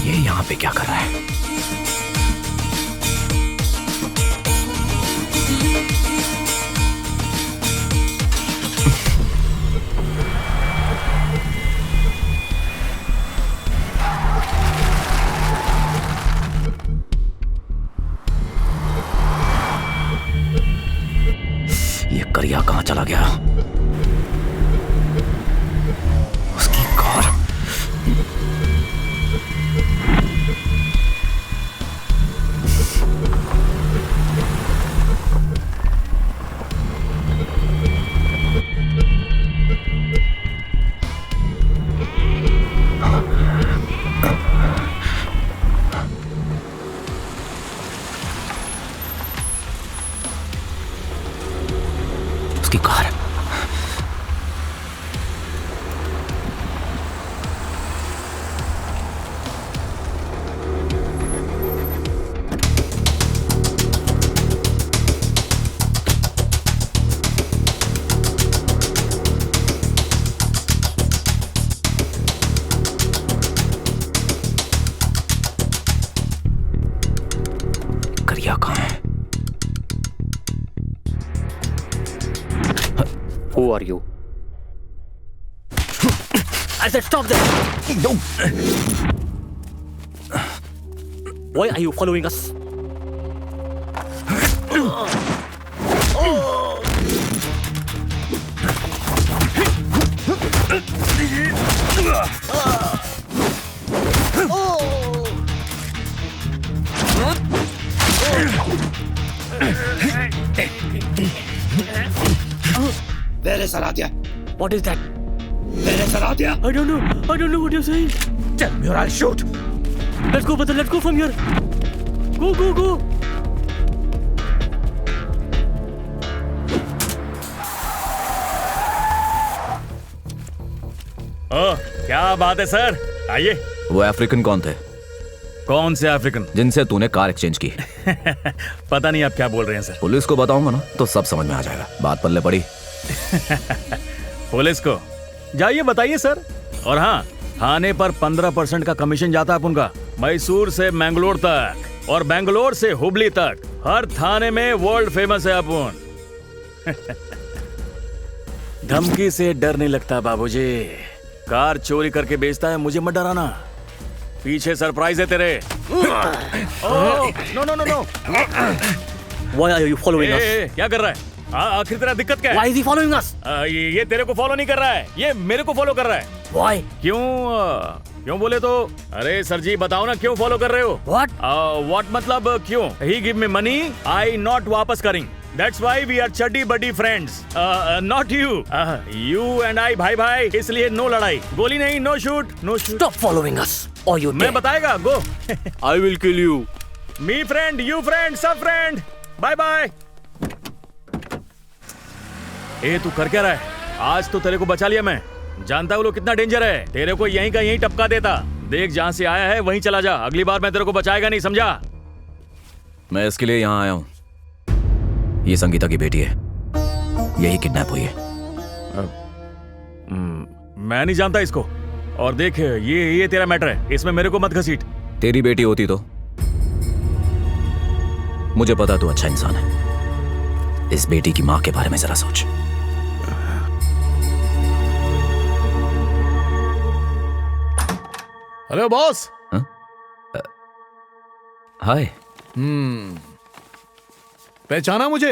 ये यहां पे क्या कर रहा है? ये करिया कहां चला गया? उसकी कार। उसकी कार। करिया कहाँ है? Who are you? I said stop there! No! Why are you following us? Where is Aradhya? What is that? Where is Aradhya? I don't know. I don't know what you're saying. Tell me or I'll shoot. Let's go, brother. Let's go from here. Go, go, go. क्या बात है सर, आइए। वो अफ्रीकन कौन थे? कौन से अफ्रीकन? जिनसे तूने कार एक्सचेंज की। पता नहीं आप क्या बोल रहे हैं सर। पुलिस को बताऊंगा ना तो सब समझ में आ जाएगा। बात पल्ले पड़ी। पुलिस को जाइए बताइए सर। और हाँ, थाने पर 15% का कमीशन जाता है उनका। मैसूर से मैंगलोर तक और बेंगलोर से हुबली तक हर थाने में वर्ल्ड फेमस है अपुन। धमकी से डर नहीं लगता बाबूजी। कार चोरी करके बेचता है, मुझे मत डराना। पीछे सरप्राइज है तेरे। No no no no. Why are you following us? क्या कर रहा है? आखिर तेरा दिक्कत क्या है? Why is he following us? ये तेरे को फॉलो नहीं कर रहा है, ये मेरे को फॉलो कर रहा है। Why? क्यों बोले तो? अरे सर जी बताओ ना क्यों फॉलो कर रहे हो? What मतलब क्यों? He give me money, I not वापस करें। That's why we are चड्डी बड्डी friends. Not you. You and I भाई इसलिए नो लड़ाई, गोली नहीं, know shoot, know shoot. Stop following us, or you मैं बताएगा, गो। I will kill you. Me friend, you friend, सब friend. Bye bye. ए तू कर क्या रहा है? आज तो तेरे को बचा लिया मैं। जानता हूँ लोग कितना डेंजर है। तेरे को यहीं का यहीं टपका देता। देख जहाँ से आया है वहीं चला जा। अगली बार मैं तेरे को बचाएगा नहीं, समझा? मैं इसके लिए यहाँ आया हूँ। ये संगीता की बेटी है, यही किडनैप हुई है। मैं नहीं जानता इसको। और देख ये तेरा मैटर है, इसमें मेरे को मत घसीट। तेरी बेटी होती तो मुझे पता तू अच्छा इंसान है। इस बेटी की माँ के बारे में जरा सोच। Hello boss. हाय। पहचाना मुझे?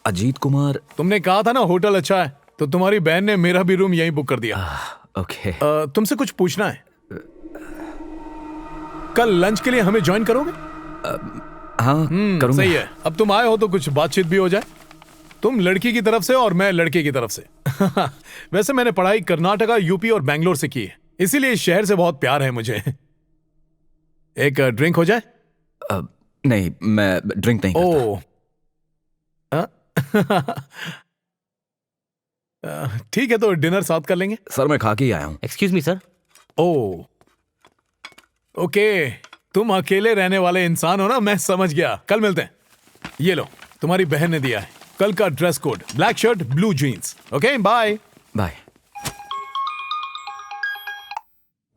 अजीत कुमार। तुमने कहा था ना होटल अच्छा है, तो तुम्हारी बहन ने मेरा भी रूम यहीं बुक कर दिया। ओके। तुमसे कुछ पूछना है। कल लंच के लिए हमें ज्वाइन करोगे? हाँ करूँगा। सही है। अब तुम आए हो तो कुछ बातचीत भी हो जाए। तुम लड़की की तरफ से और मैं लड़के की तरफ से। वैसे मैंने पढ़ाई कर्नाटका, यूपी और बैंगलोर से की है, इसीलिए इस शहर से बहुत प्यार है मुझे। एक ड्रिंक हो जाए? नहीं, मैं ड्रिंक नहीं करता। ठीक है, तो डिनर साथ कर लेंगे। सर मैं खा के ही आया हूँ। Excuse me sir. ओके, तुम अकेले रहने वाले इंसान हो ना, मैं समझ गया। कल मिलते हैं। ये लो, तुम्हारी बहन ने दिया है कल का dress code, black shirt, blue jeans. Okay, bye bye.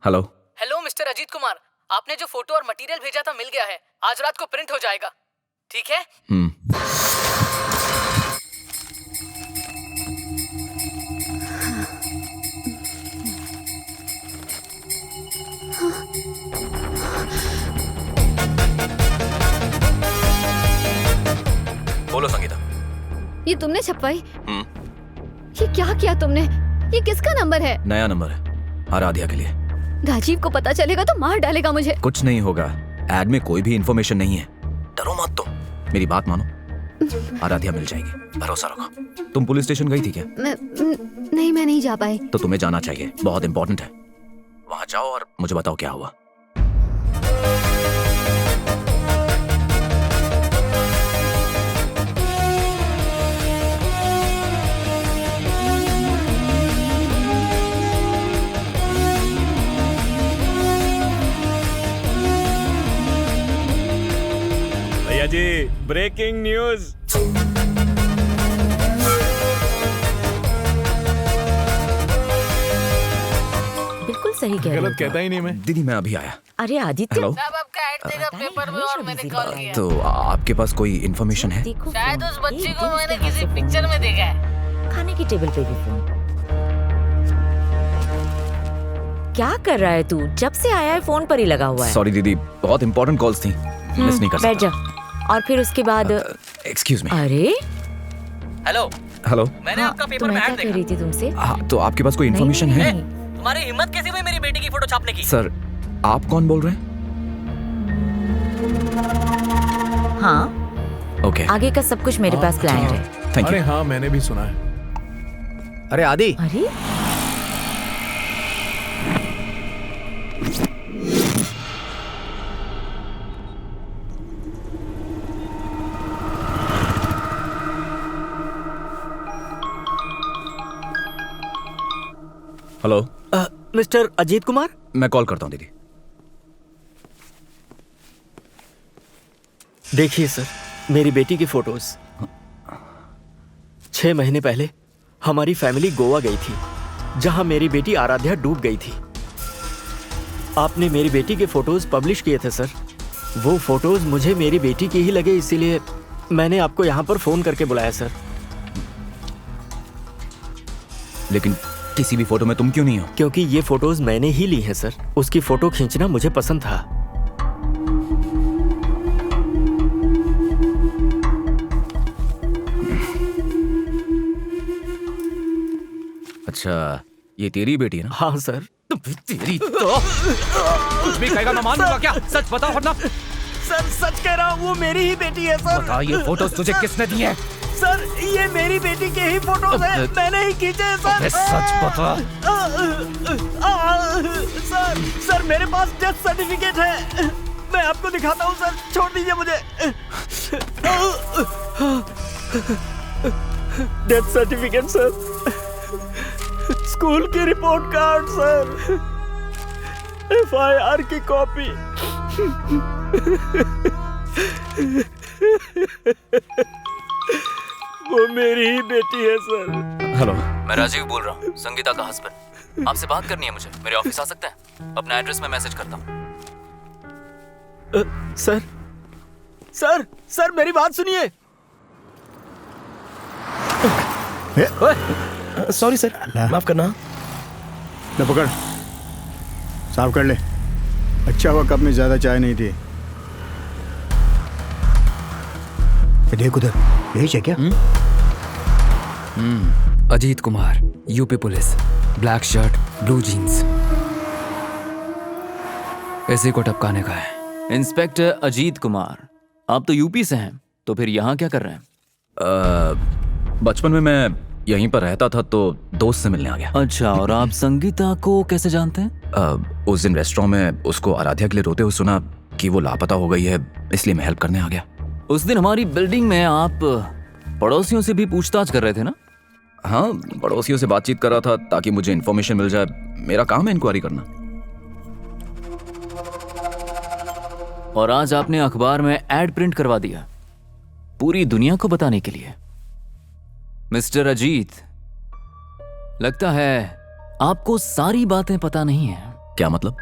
Hello hello mister Ajit Kumar, आपने जो फोटो और मटेरियल भेजा था मिल गया है। आज रात को प्रिंट हो जाएगा, ठीक है? बोलो संगीता। ये तुमने छपवाई? ये क्या किया तुमने? ये किसका नंबर है? नया नंबर है, आराध्या के लिए। राजीव को पता चलेगा तो मार डालेगा मुझे। कुछ नहीं होगा, एड में कोई भी इंफॉर्मेशन नहीं है। डरो मत तुम, मेरी बात मानो, आराध्या मिल जाएगी, भरोसा रखो। तुम पुलिस स्टेशन गई थी क्या? नहीं, मैं नहीं जा पाई। तो तुम्हें जाना चाहिए, बहुत इंपॉर्टेंट है। वहां जाओ और मुझे बताओ क्या हुआ। भैया जी, ब्रेकिंग न्यूज। बिल्कुल सही कह रहे हो। गलत कहता ही नहीं मैं। दीदी मैं अभी आया। अरे आदित्य, हेलो। पेपर में और मैंने कॉल किया। तो आपके पास कोई इंफॉर्मेशन है? शायद उस बच्ची को मैंने किसी पिक्चर में देखा है। खाने की टेबल पे भी फोन। क्या कर रहा है तू? जब से आया है फोन पर ही लगा हुआ है। सॉरी दीदी, बहुत इंपॉर्टेंट कॉल्स थी, मिस नहीं कर सकता। बैठ जा। और फिर उसके बाद एक्सक्यूज मी। अरे हेलो हेलो। मैंने आपका पेपर में ऐड देखा। रही थी तुमसे। हाँ, तो आपके पास कोई इंफॉर्मेशन है? तुम्हारी हिम्मत कैसी हुई मेरी बेटी की फोटो छापने की? सर आप कौन बोल रहे हैं? हाँ, ओके। आगे का सब कुछ मेरे पास प्लान है। थैंक अरे यू। हाँ, मैंने भी सुना है। अरे आदि। अरे हेलो मिस्टर अजीत कुमार। मैं कॉल करता हूँ दीदी। देखिए सर, मेरी बेटी की फोटोज। 6 महीने पहले हमारी फैमिली गोवा गई थी, जहां मेरी बेटी आराध्या डूब गई थी। आपने मेरी बेटी के फोटोज पब्लिश किए थे सर। वो फोटोज मुझे मेरी बेटी की ही लगे, इसीलिए मैंने आपको यहाँ पर फोन करके बुलाया सर। लेकिन किसी भी फोटो में तुम क्यों नहीं हो? क्योंकि ये फोटोज मैंने ही ली हैं सर। उसकी फोटो खींचना मुझे पसंद था। अच्छा, ये तेरी बेटी है ना? हाँ सर। तेरी तो कुछ भी कहेगा मैं मान लूंगा क्या? सच बताओ वरना। सर सच कह रहा हूँ, वो मेरी ही बेटी है सर। बता, ये फोटोज तुझे किसने दी है? सर ये मेरी बेटी के ही फोटोज हैं, मैंने ही खींचे हैं सर। सच बता। सर मेरे पास डेथ सर्टिफिकेट है, मैं आपको दिखाता हूँ सर। छोड़ दीजिए मुझे। डेथ सर्टिफिकेट सर, स्कूल की रिपोर्ट कार्ड सर, FIR की कॉपी। वो मेरी ही बेटी है सर। हेलो, मैं राजीव बोल रहा हूँ, संगीता का हस्बैंड। आपसे बात करनी है मुझे, मेरे ऑफिस आ सकते हैं? अपना एड्रेस मैं मैसेज करता हूँ। सर सर सर मेरी बात सुनिए। सॉरी सर, माफ करना। ले पकड़, साफ कर ले। अच्छा हुआ कप में ज्यादा चाय नहीं थी। देख उधर, यही है क्या? Ajit Kumar, UP police, black shirt, blue jeans. इसी को टपकाने का है। इंस्पेक्टर अजीत कुमार, आप तो यूपी से हैं, तो फिर यहाँ क्या कर रहे हैं? बचपन में मैं यहीं पर रहता था तो दोस्त से मिलने आ गया। अच्छा, और आप संगीता को कैसे जानते हैं? उस दिन रेस्टोरेंट में उसको आराध्या के लिए रोते हुए सुना कि वो लापता हो गई है, इसलिए मैं हेल्प करने आ गया। उस दिन हमारी बिल्डिंग में आप पड़ोसियों से भी पूछताछ कर रहे थे ना? हाँ, पड़ोसियों से बातचीत कर रहा था ताकि मुझे इन्फॉर्मेशन मिल जाए। मेरा काम है इंक्वायरी करना। और आज आपने अखबार में एड प्रिंट करवा दिया पूरी दुनिया को बताने के लिए। मिस्टर अजीत, लगता है आपको सारी बातें पता नहीं है। क्या मतलब?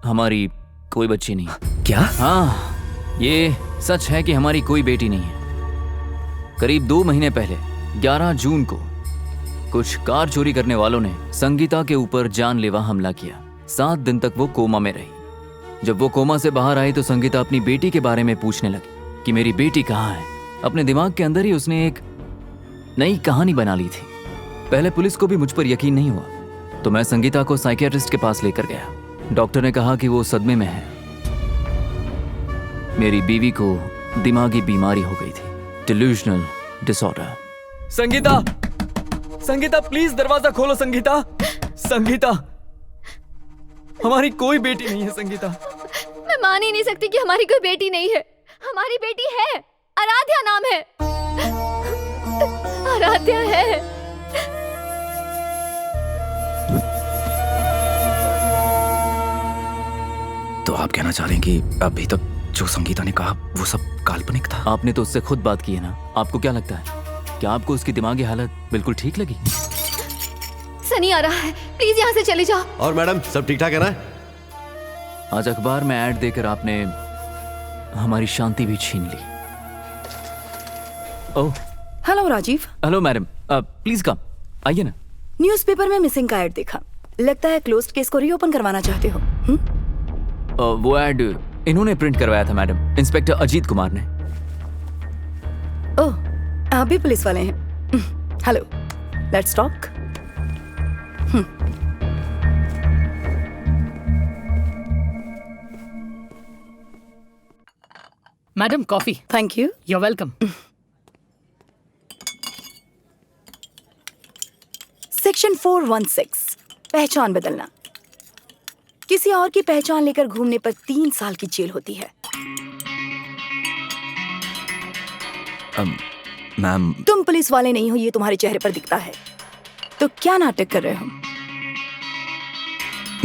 हमारी कोई बच्ची नहीं। क्या? हाँ, ये सच है कि हमारी कोई बेटी नहीं है। करीब 2 महीने पहले 11 जून को कुछ कार चोरी करने वालों ने संगीता के ऊपर जानलेवा हमला किया। 7 दिन तक वो कोमा में रही। जब वो कोमा से बाहर आई तो संगीता अपनी बेटी के बारे में पूछने लगी कि मेरी बेटी कहाँ है। अपने दिमाग के अंदर ही उसने एक नई कहानी बना ली थी। पहले पुलिस को भी मुझ पर यकीन नहीं हुआ, तो मैं संगीता को साइकियाट्रिस्ट के पास लेकर गया। डॉक्टर ने कहा कि वो सदमे में है। मेरी बीवी को दिमागी बीमारी हो गई थी, delusional disorder. Sangeeta, Sangeeta please दरवाजा खोलो। संगीता, संगीता, हमारी कोई बेटी नहीं है। संगीता, मैं मान ही नहीं सकती कि हमारी कोई बेटी नहीं है। हमारी बेटी है, आराध्या नाम है। आराध्या है। तो आप कहना चाह रहे हैं कि अभी तक जो संगीता ने कहा वो सब काल्पनिक था? आपने तो उससे खुद बात की है ना। आपको क्या लगता है, क्या आपको उसकी दिमागी हालत बिल्कुल ठीक लगी? सनी आ रहा है, प्लीज यहाँ से चले जाओ। और मैडम, सब ठीक ठाक है ना? आज अखबार में ऐड देकर आपने हमारी शांति भी छीन ली। Oh, hello Rajiv. Hello madam, please come, आइए ना। न्यूज़पेपर में मिसिंग का ऐड देखा, लगता है क्लोज्ड केस को रीओपन करवाना चाहते हो। वो ऐड इन्होंने प्रिंट करवाया था मैडम, इंस्पेक्टर अजीत कुमार ने। ओह, आप भी पुलिस वाले हैं? Hello, let's talk. Madam, coffee. Thank you. You welcome. Section 416, पहचान बदलना। किसी और की पहचान लेकर घूमने पर 3 साल की जेल होती है। मैम, तुम पुलिस वाले नहीं हो, ये तुम्हारे चेहरे पर दिखता है। तो क्या नाटक कर रहे हो?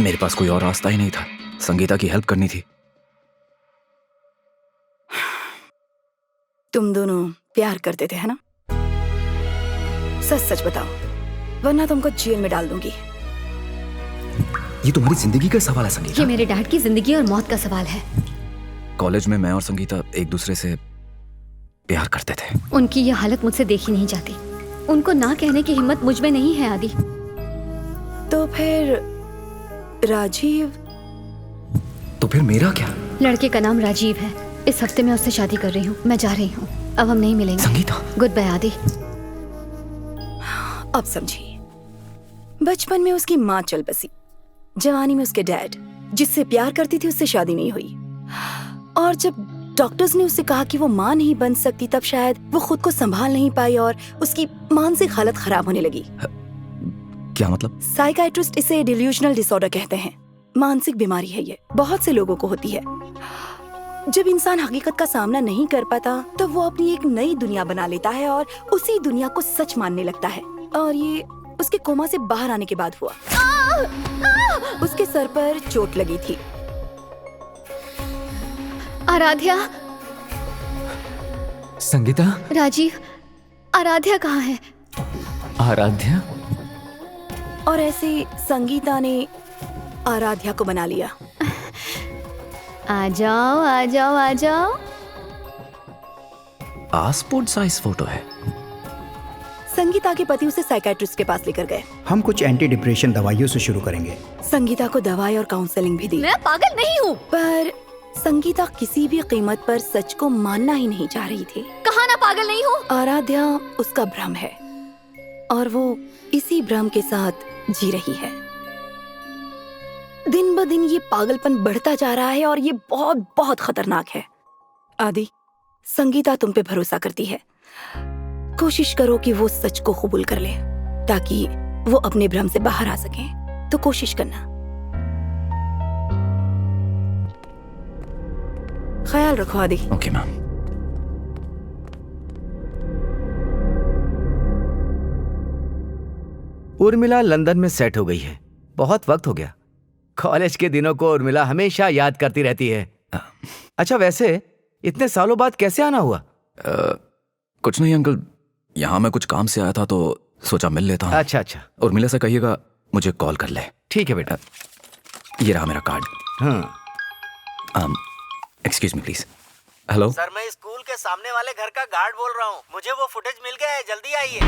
मेरे पास कोई और रास्ता ही नहीं था। संगीता की हेल्प करनी थी। तुम दोनों प्यार करते थे, है ना? सच सच बताओ, वरना तुमको जेल में डाल दूंगी। ये तुम्हारी जिंदगी का सवाल है संगीता। ये मेरे डैड की जिंदगी और मौत का सवाल है। कॉलेज में मैं और संगीता एक दूसरे से प्यार करते थे। उनकी ये हालत मुझसे देखी नहीं जाती। उनको ना कहने की हिम्मत मुझ में नहीं है आदि। तो फिर राजीव? तो फिर मेरा क्या? लड़के का नाम राजीव है। इस हफ्ते मैं उससे शादी कर रही हूँ। मैं जा रही हूँ, अब हम नहीं मिलेंगे। संगीता, गुड बाय आदि। अब समझी। बचपन में उसकी माँ चल बसी, जवानी में उसके डैड, जिससे प्यार करती थी, उससे शादी नहीं हुई। और जब डॉक्टर्स ने उससे कहा कि वो माँ नहीं बन सकती, तब शायद वो खुद को संभाल नहीं पाई और उसकी मानसिक हालत खराब होने लगी। क्या मतलब? साइकाइट्रिस्ट इसे डिल्यूजनल डिसऑर्डर कहते हैं। मानसिक बीमारी है ये, बहुत से लोगों को होती है। जब इंसान हकीकत का सामना नहीं कर पाता तो वो अपनी एक नई दुनिया बना लेता है और उसी दुनिया को सच मानने लगता है। और ये उसके कोमा से बाहर आने के बाद हुआ। उसके सर पर चोट लगी थी। आराध्या। संगीता। राजीव, आराध्या कहाँ है? आराध्या? और ऐसे संगीता ने आराध्या को बना लिया। आ जाओ, आ जाओ, आ जाओ। पासपोर्ट साइज फोटो है। संगीता के पति उसे साइकियाट्रिस्ट के पास लेकर गए। हम कुछ एंटी डिप्रेशन दवाइयों से शुरू करेंगे। संगीता को दवाई और काउंसलिंग भी दी। मैं पागल नहीं हूँ। पर संगीता किसी भी कीमत पर सच को मानना ही नहीं चाह रही थी। कहा ना पागल नहीं हूँ। आराध्या उसका भ्रम है और वो इसी भ्रम के साथ जी रही है। दिन ब दिन ये पागलपन बढ़ता जा रहा है और ये बहुत बहुत खतरनाक है। आदि, संगीता तुम पे भरोसा करती है। कोशिश करो कि वो सच को कबूल कर ले ताकि वो अपने भ्रम से बाहर आ सके। तो कोशिश करना। ख्याल रखो Aadi. Okay ma'am. Urmila London में सेट हो गई है। बहुत वक्त हो गया। कॉलेज के दिनों को उर्मिला हमेशा याद करती रहती है। अच्छा, वैसे इतने सालों बाद कैसे आना हुआ? कुछ नहीं अंकल, यहाँ मैं कुछ काम से आया था तो सोचा मिल लेता हूँ। अच्छा अच्छा। उर्मिला से कहिएगा मुझे कॉल कर ले। ठीक है बेटा। ये रहा मेरा card. Excuse me please. Hello sir, मैं स्कूल के सामने वाले घर का गार्ड बोल रहा हूँ। मुझे वो फुटेज मिल गया है, जल्दी आइए।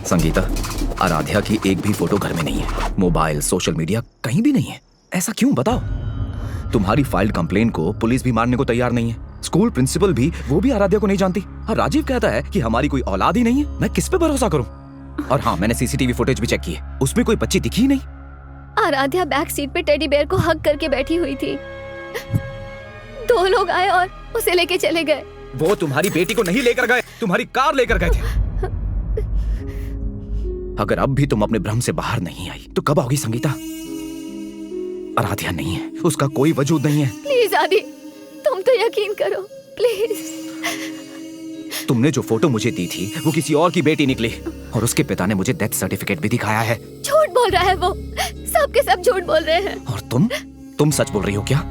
संगीता, आराध्या की एक भी फोटो घर में नहीं है। मोबाइल, सोशल मीडिया कहीं भी नहीं है। ऐसा क्यों बताओ? तुम्हारी फाइल्ड कंप्लेन को पुलिस भी मारने को तैयार नहीं है। स्कूल प्रिंसिपल भी, वो भी आराध्या को नहीं जानती। और राजीव कहता है कि हमारी कोई औलाद ही नहीं है। मैं किस पे भरोसा करूं? और हाँ, मैंने सीसीटीवी फुटेज भी चेक की है, उसमें कोई बच्ची दिखी ही नहीं। आराध्या बैक सीट पे टेडी बेयर को हग करके बैठी हुई थी। 2 लोग आए और उसे लेके चले गए। वो तुम्हारी बेटी को नहीं लेकर गए, तुम्हारी कार लेकर गए थे। अगर अब भी तुम अपने भ्रम से बाहर नहीं आई तो कब आओगी संगीता? आराध्या नहीं है, उसका कोई वजूद नहीं है। प्लीज आदि, तुम तो यकीन करो प्लीज। तुमने जो फोटो मुझे दी थी वो किसी और की बेटी निकली और उसके पिता ने मुझे डेथ सर्टिफिकेट भी दिखाया है। झूठ बोल रहा है वो, सब के सब झूठ बोल रहे हैं। और तुम सच बोल रही हो क्या?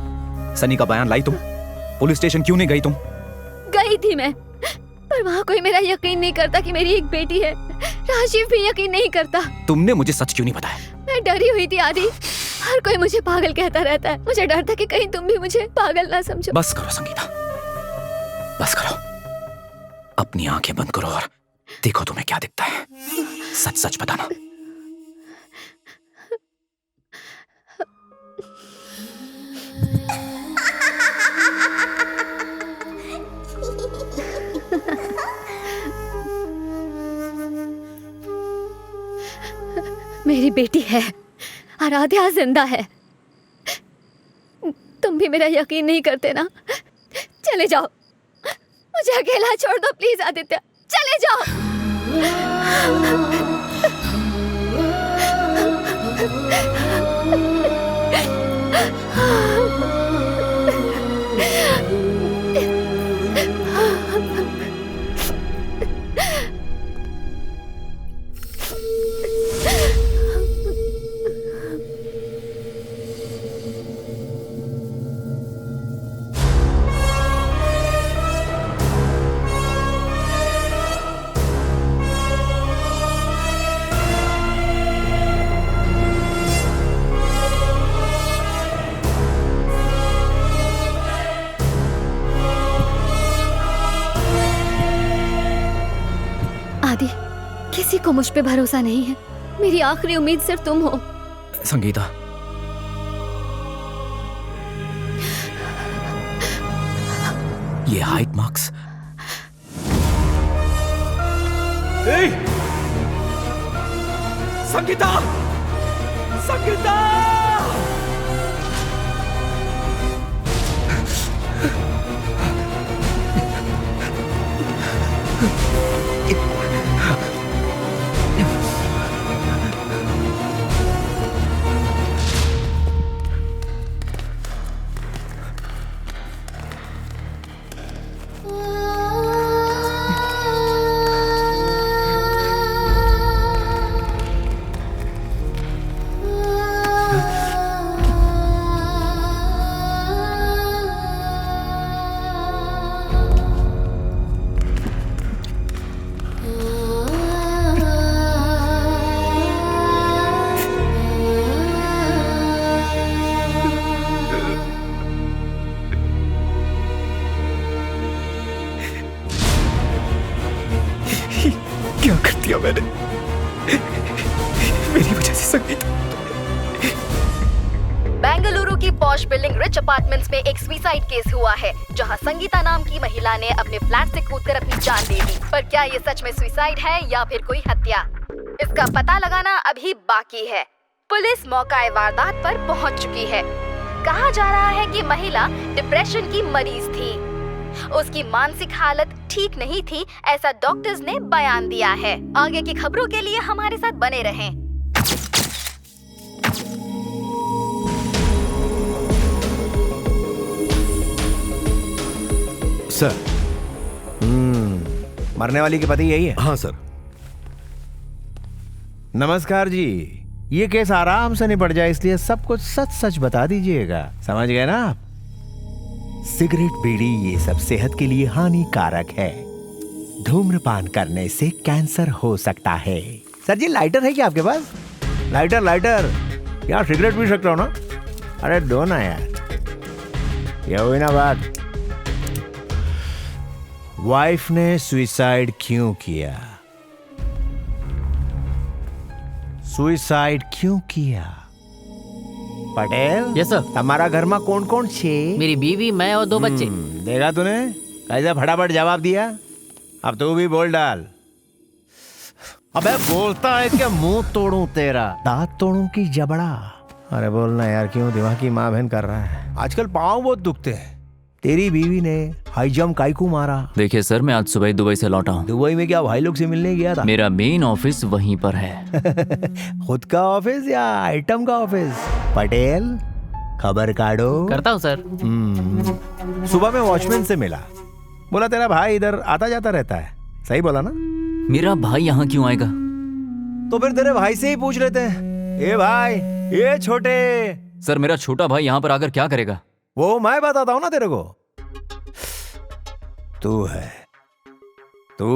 सनी का बयान लाई तुम? पुलिस स्टेशन क्यों नहीं गई तुम? गई थी मैं, पर वहाँ कोई मेरा यकीन नहीं करता कि मेरी एक बेटी है। राजीव भी यकीन नहीं करता। तुमने मुझे सच क्यों नहीं बताया? मैं डरी हुई थी आदि। हर कोई मुझे पागल कहता रहता है। मुझे डर था कि कहीं तुम भी मुझे पागल ना समझो। बस करो संगीता, बस करो। अपनी आंखें बंद करो और देखो तुम्हें क्या दिखता है। सच सच बताना। मेरी बेटी है, आराध्या जिंदा है। तुम भी मेरा यकीन नहीं करते ना? चले जाओ, मुझे अकेला छोड़ दो प्लीज आदित्य, चले जाओ। आदि, किसी को मुझ पे भरोसा नहीं है। मेरी आखिरी उम्मीद सिर्फ तुम हो। संगीता, ये हाइट मार्क्स। संगीता, संगीता! मैंने मेरी वजह से संगीता। बेंगलुरु की पॉश बिल्डिंग रिच अपार्टमेंट्स में एक सुसाइड केस हुआ है, जहां संगीता नाम की महिला ने अपने फ्लैट से कूदकर अपनी जान दे दी। पर क्या ये सच में सुसाइड है या फिर कोई हत्या, इसका पता लगाना अभी बाकी है। पुलिस मौका वारदात पर पहुंच चुकी है। कहा जा रहा है कि महिला डिप्रेशन की मरीज थी, उसकी मानसिक हालत ठीक नहीं थी, ऐसा डॉक्टर्स ने बयान दिया है। आगे की खबरों के लिए हमारे साथ बने रहें। सर। मरने वाली के पति यही है? हाँ सर। नमस्कार जी, ये केस आराम से निपट जाए इसलिए सब कुछ सच सच बता दीजिएगा, समझ गए ना आप? सिगरेट बीड़ी ये सब सेहत के लिए हानिकारक है। धूम्रपान करने से कैंसर हो सकता है। सर जी लाइटर है क्या आपके पास? लाइटर यहाँ सिगरेट पी सकते हो ना? अरे दो ना यार। ये हुई ना बात। वाइफ ने सुसाइड क्यों किया? सुसाइड क्यों किया? पटेल। Yes sir. हमारा घर में कौन कौन छे? मेरी बीवी, मैं और 2 बच्चे। देखा तूने कैसे फटाफट जवाब दिया? अब तू भी बोल डाल। अबे बोलता है क्या? मुंह तोड़ूं तेरा, दांत तोड़ूं की जबड़ा? अरे बोलना यार, क्यों दिमाग की माँ बहन कर रहा है? आजकल पाँव बहुत दुखते हैं। तेरी बीवी ने हाई जंप काईकू मारा। देखिए सर, मैं आज सुबह दुबई से लौटा हूँ। दुबई में क्या भाई लोग से मिलने गया था? मेरा मेन ऑफिस वहीं पर है। खुद का ऑफिस या आइटम का ऑफिस? पटेल खबर काटो। करता हूँ सर। सुबह में वॉचमैन से मिला, बोला तेरा भाई इधर आता जाता रहता है। सही बोला ना? मेरा भाई यहाँ क्यों आएगा? तो फिर तेरे भाई से ही पूछ लेते हैं। ए भाई, ए छोटे। सर मेरा छोटा भाई यहाँ पर आकर क्या करेगा? वो मैं बताता हूँ ना तेरे को। तू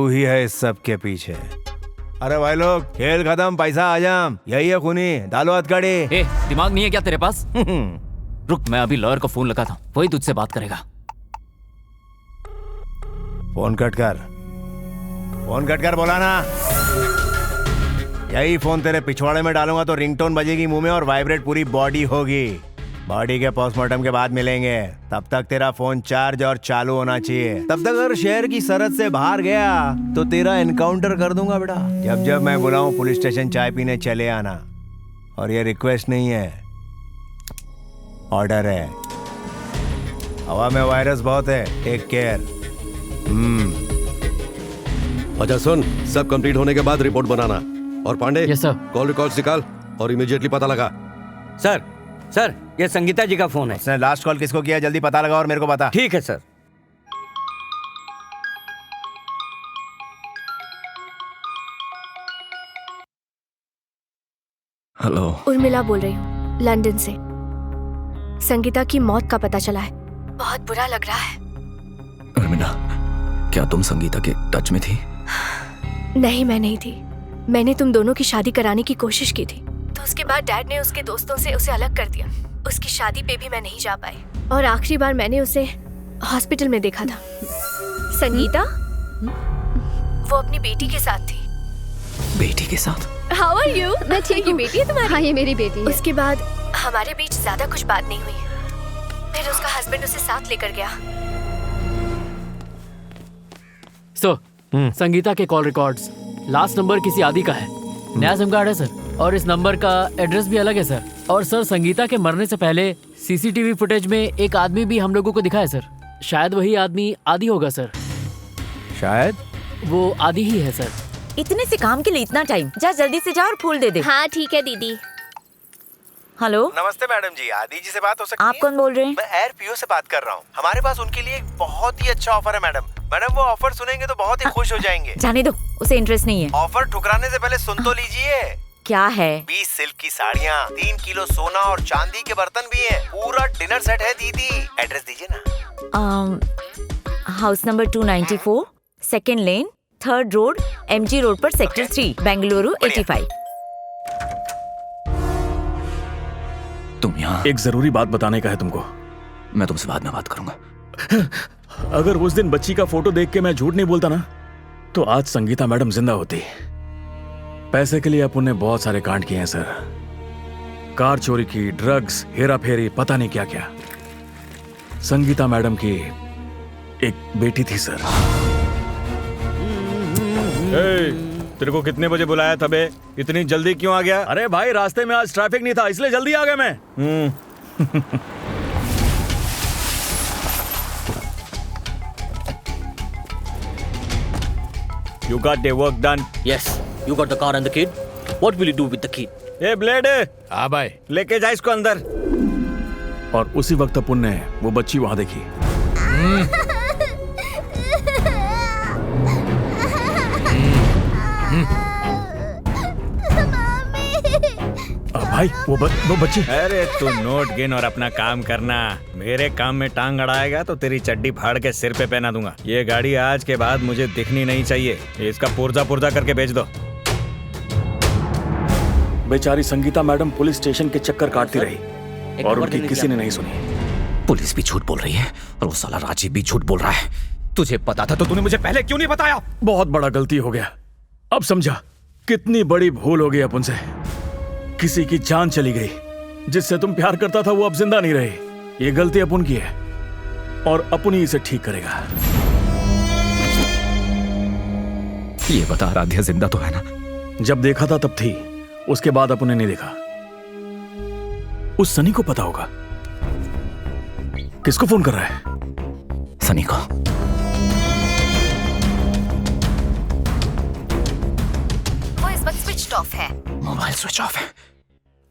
ही है इस सब के पीछे। अरे भाई लोग, खेल खत्म, पैसा आजाम, यही है खूनी। डालो हथकड़ी। ए, दिमाग नहीं है क्या तेरे पास? रुक, मैं अभी लॉयर को फोन लगाता हूँ, वही तुझसे बात करेगा। फोन कट कर बोला ना। यही फोन तेरे पिछवाड़े में डालूंगा तो रिंगटोन बजेगी मुंह में और वाइब्रेट पूरी बॉडी होगी। बॉडी के पोस्टमार्टम के बाद मिलेंगे। तब तक तेरा फोन चार्ज और चालू होना चाहिए। तब तक अगर शहर की सरहद से बाहर गया तो तेरा एनकाउंटर कर दूंगा बेटा। जब जब मैं बुलाऊं पुलिस स्टेशन चाय पीने चले आना। और ये रिक्वेस्ट नहीं है, ऑर्डर है। हवा में वायरस बहुत है, टेक केयर। अच्छा सुन, सब कंप्लीट होने के बाद रिपोर्ट बनाना। और Pandey, yes sir. Call records निकाल और इमीडिएटली पता लगा। सर ये संगीता जी का फोन है। उसने लास्ट कॉल किसको किया? जल्दी पता लगा और मेरे को बता। ठीक है सर। हेलो, उर्मिला बोल रही हूँ, लंदन से। संगीता की मौत का पता चला है, बहुत बुरा लग रहा है। उर्मिला, क्या तुम संगीता के टच में थी? नहीं, मैं नहीं थी। मैंने तुम दोनों की शादी कराने की कोशिश की थी, तो उसके बाद डैड ने उसके दोस्तों से उसे अलग कर दिया। उसकी शादी पे भी मैं नहीं जा पाई और आखिरी बार मैंने उसे हॉस्पिटल में देखा था। संगीता वो अपनी बेटी के साथ थी। बेटी के साथ? How are you? मैं ठीक हूँ। बेटी है तुम्हारी? हाँ, ये मेरी बेटी है। उसके बाद हमारे बीच ज्यादा कुछ बात नहीं हुई। फिर उसका हस्बैंड उसे साथ लेकर गया। संगीता के कॉल रिकॉर्ड्स, लास्ट नंबर किसी आदि का है, नया सिम कार्ड है सर, और इस नंबर का एड्रेस भी अलग है सर। और सर, संगीता के मरने से पहले सीसीटीवी फुटेज में एक आदमी भी हम लोगों को दिखा है सर। शायद वही आदमी आदि होगा सर। शायद वो आदि ही है सर। इतने से काम के लिए इतना टाइम? जा जल्दी से जा और फूल दे दे। हाँ ठीक है दीदी। हेलो, नमस्ते मैडम जी, आदि जी से बात हो सकती है? आप कौन बोल रहे हैं? मैं एयर पीओ से बात कर रहा हूँ। हमारे पास उनके लिए एक बहुत ही अच्छा ऑफर है मैडम। वो ऑफर सुनेंगे तो बहुत ही खुश हो जाएंगे। जाने दो, उसे इंटरेस्ट नहीं है। ऑफर ठुकराने से पहले सुन तो लीजिए। क्या है? 20 सिल्क की साड़ियाँ, 3 किलो सोना और चांदी के बर्तन भी हैं। पूरा डिनर सेट है दीदी। एड्रेस दीजिए ना। हाउस नंबर 294, सेकेंड लेन, 3rd रोड, MG रोड पर, सेक्टर 3, बेंगलुरु 85। तुम यहाँ? एक जरूरी बात बताने का है तुमको। मैं तुमसे बाद में बात करूंगा। अगर उस दिन बच्ची का फोटो देख के मैं झूठ नहीं बोलता ना, तो आज संगीता मैडम जिंदा होती। पैसे के लिए अपन ने बहुत सारे कांड किए हैं सर। कार चोरी की, ड्रग्स, हेरा फेरी, पता नहीं क्या क्या। संगीता मैडम की एक बेटी थी सर। तेरे को कितने बजे बुलाया था बे? इतनी जल्दी क्यों आ गया? अरे भाई रास्ते में आज ट्रैफिक नहीं था इसलिए जल्दी आ गया मैं। You got the work done. Yes, you got the car and the kid. What will you do with the kid? A blade, हाँ भाई, लेके जा इसको अंदर। और उसी वक्त अपन ने वो बच्ची वहां देखी। भाई वो बच्ची। अरे तू नोट गिन और अपना काम करना। मेरे काम में टांग अड़ाएगा तो तेरी चड्डी फाड़ के सिर पे पहना दूंगा। ये गाड़ी आज के बाद मुझे दिखनी नहीं चाहिए। इसका पुर्जा पुर्जा करके बेच दो। बेचारी संगीता मैडम पुलिस स्टेशन के चक्कर काटती रही और उनकी किसी ने नहीं सुनी। पुलिस भी झूठ बोल रही है और वो साला राजीव भी झूठ बोल रहा है। तुझे पता था तो तूने मुझे पहले क्यों नहीं बताया? बहुत बड़ा गलती हो गया। अब समझा कितनी बड़ी भूल हो गई अपन से। किसी की जान चली गई। जिससे तुम प्यार करता था वो अब जिंदा नहीं रही। ये गलती अपन की है और अपन ही इसे ठीक करेगा। ये बता आराध्या जिंदा तो है ना? जब देखा था तब थी, उसके बाद अपन ने नहीं देखा। उस सनी को पता होगा। किसको फोन कर रहा है? सनी को। वो इस वक्त स्विच ऑफ है। मोबाइल स्विच ऑफ है।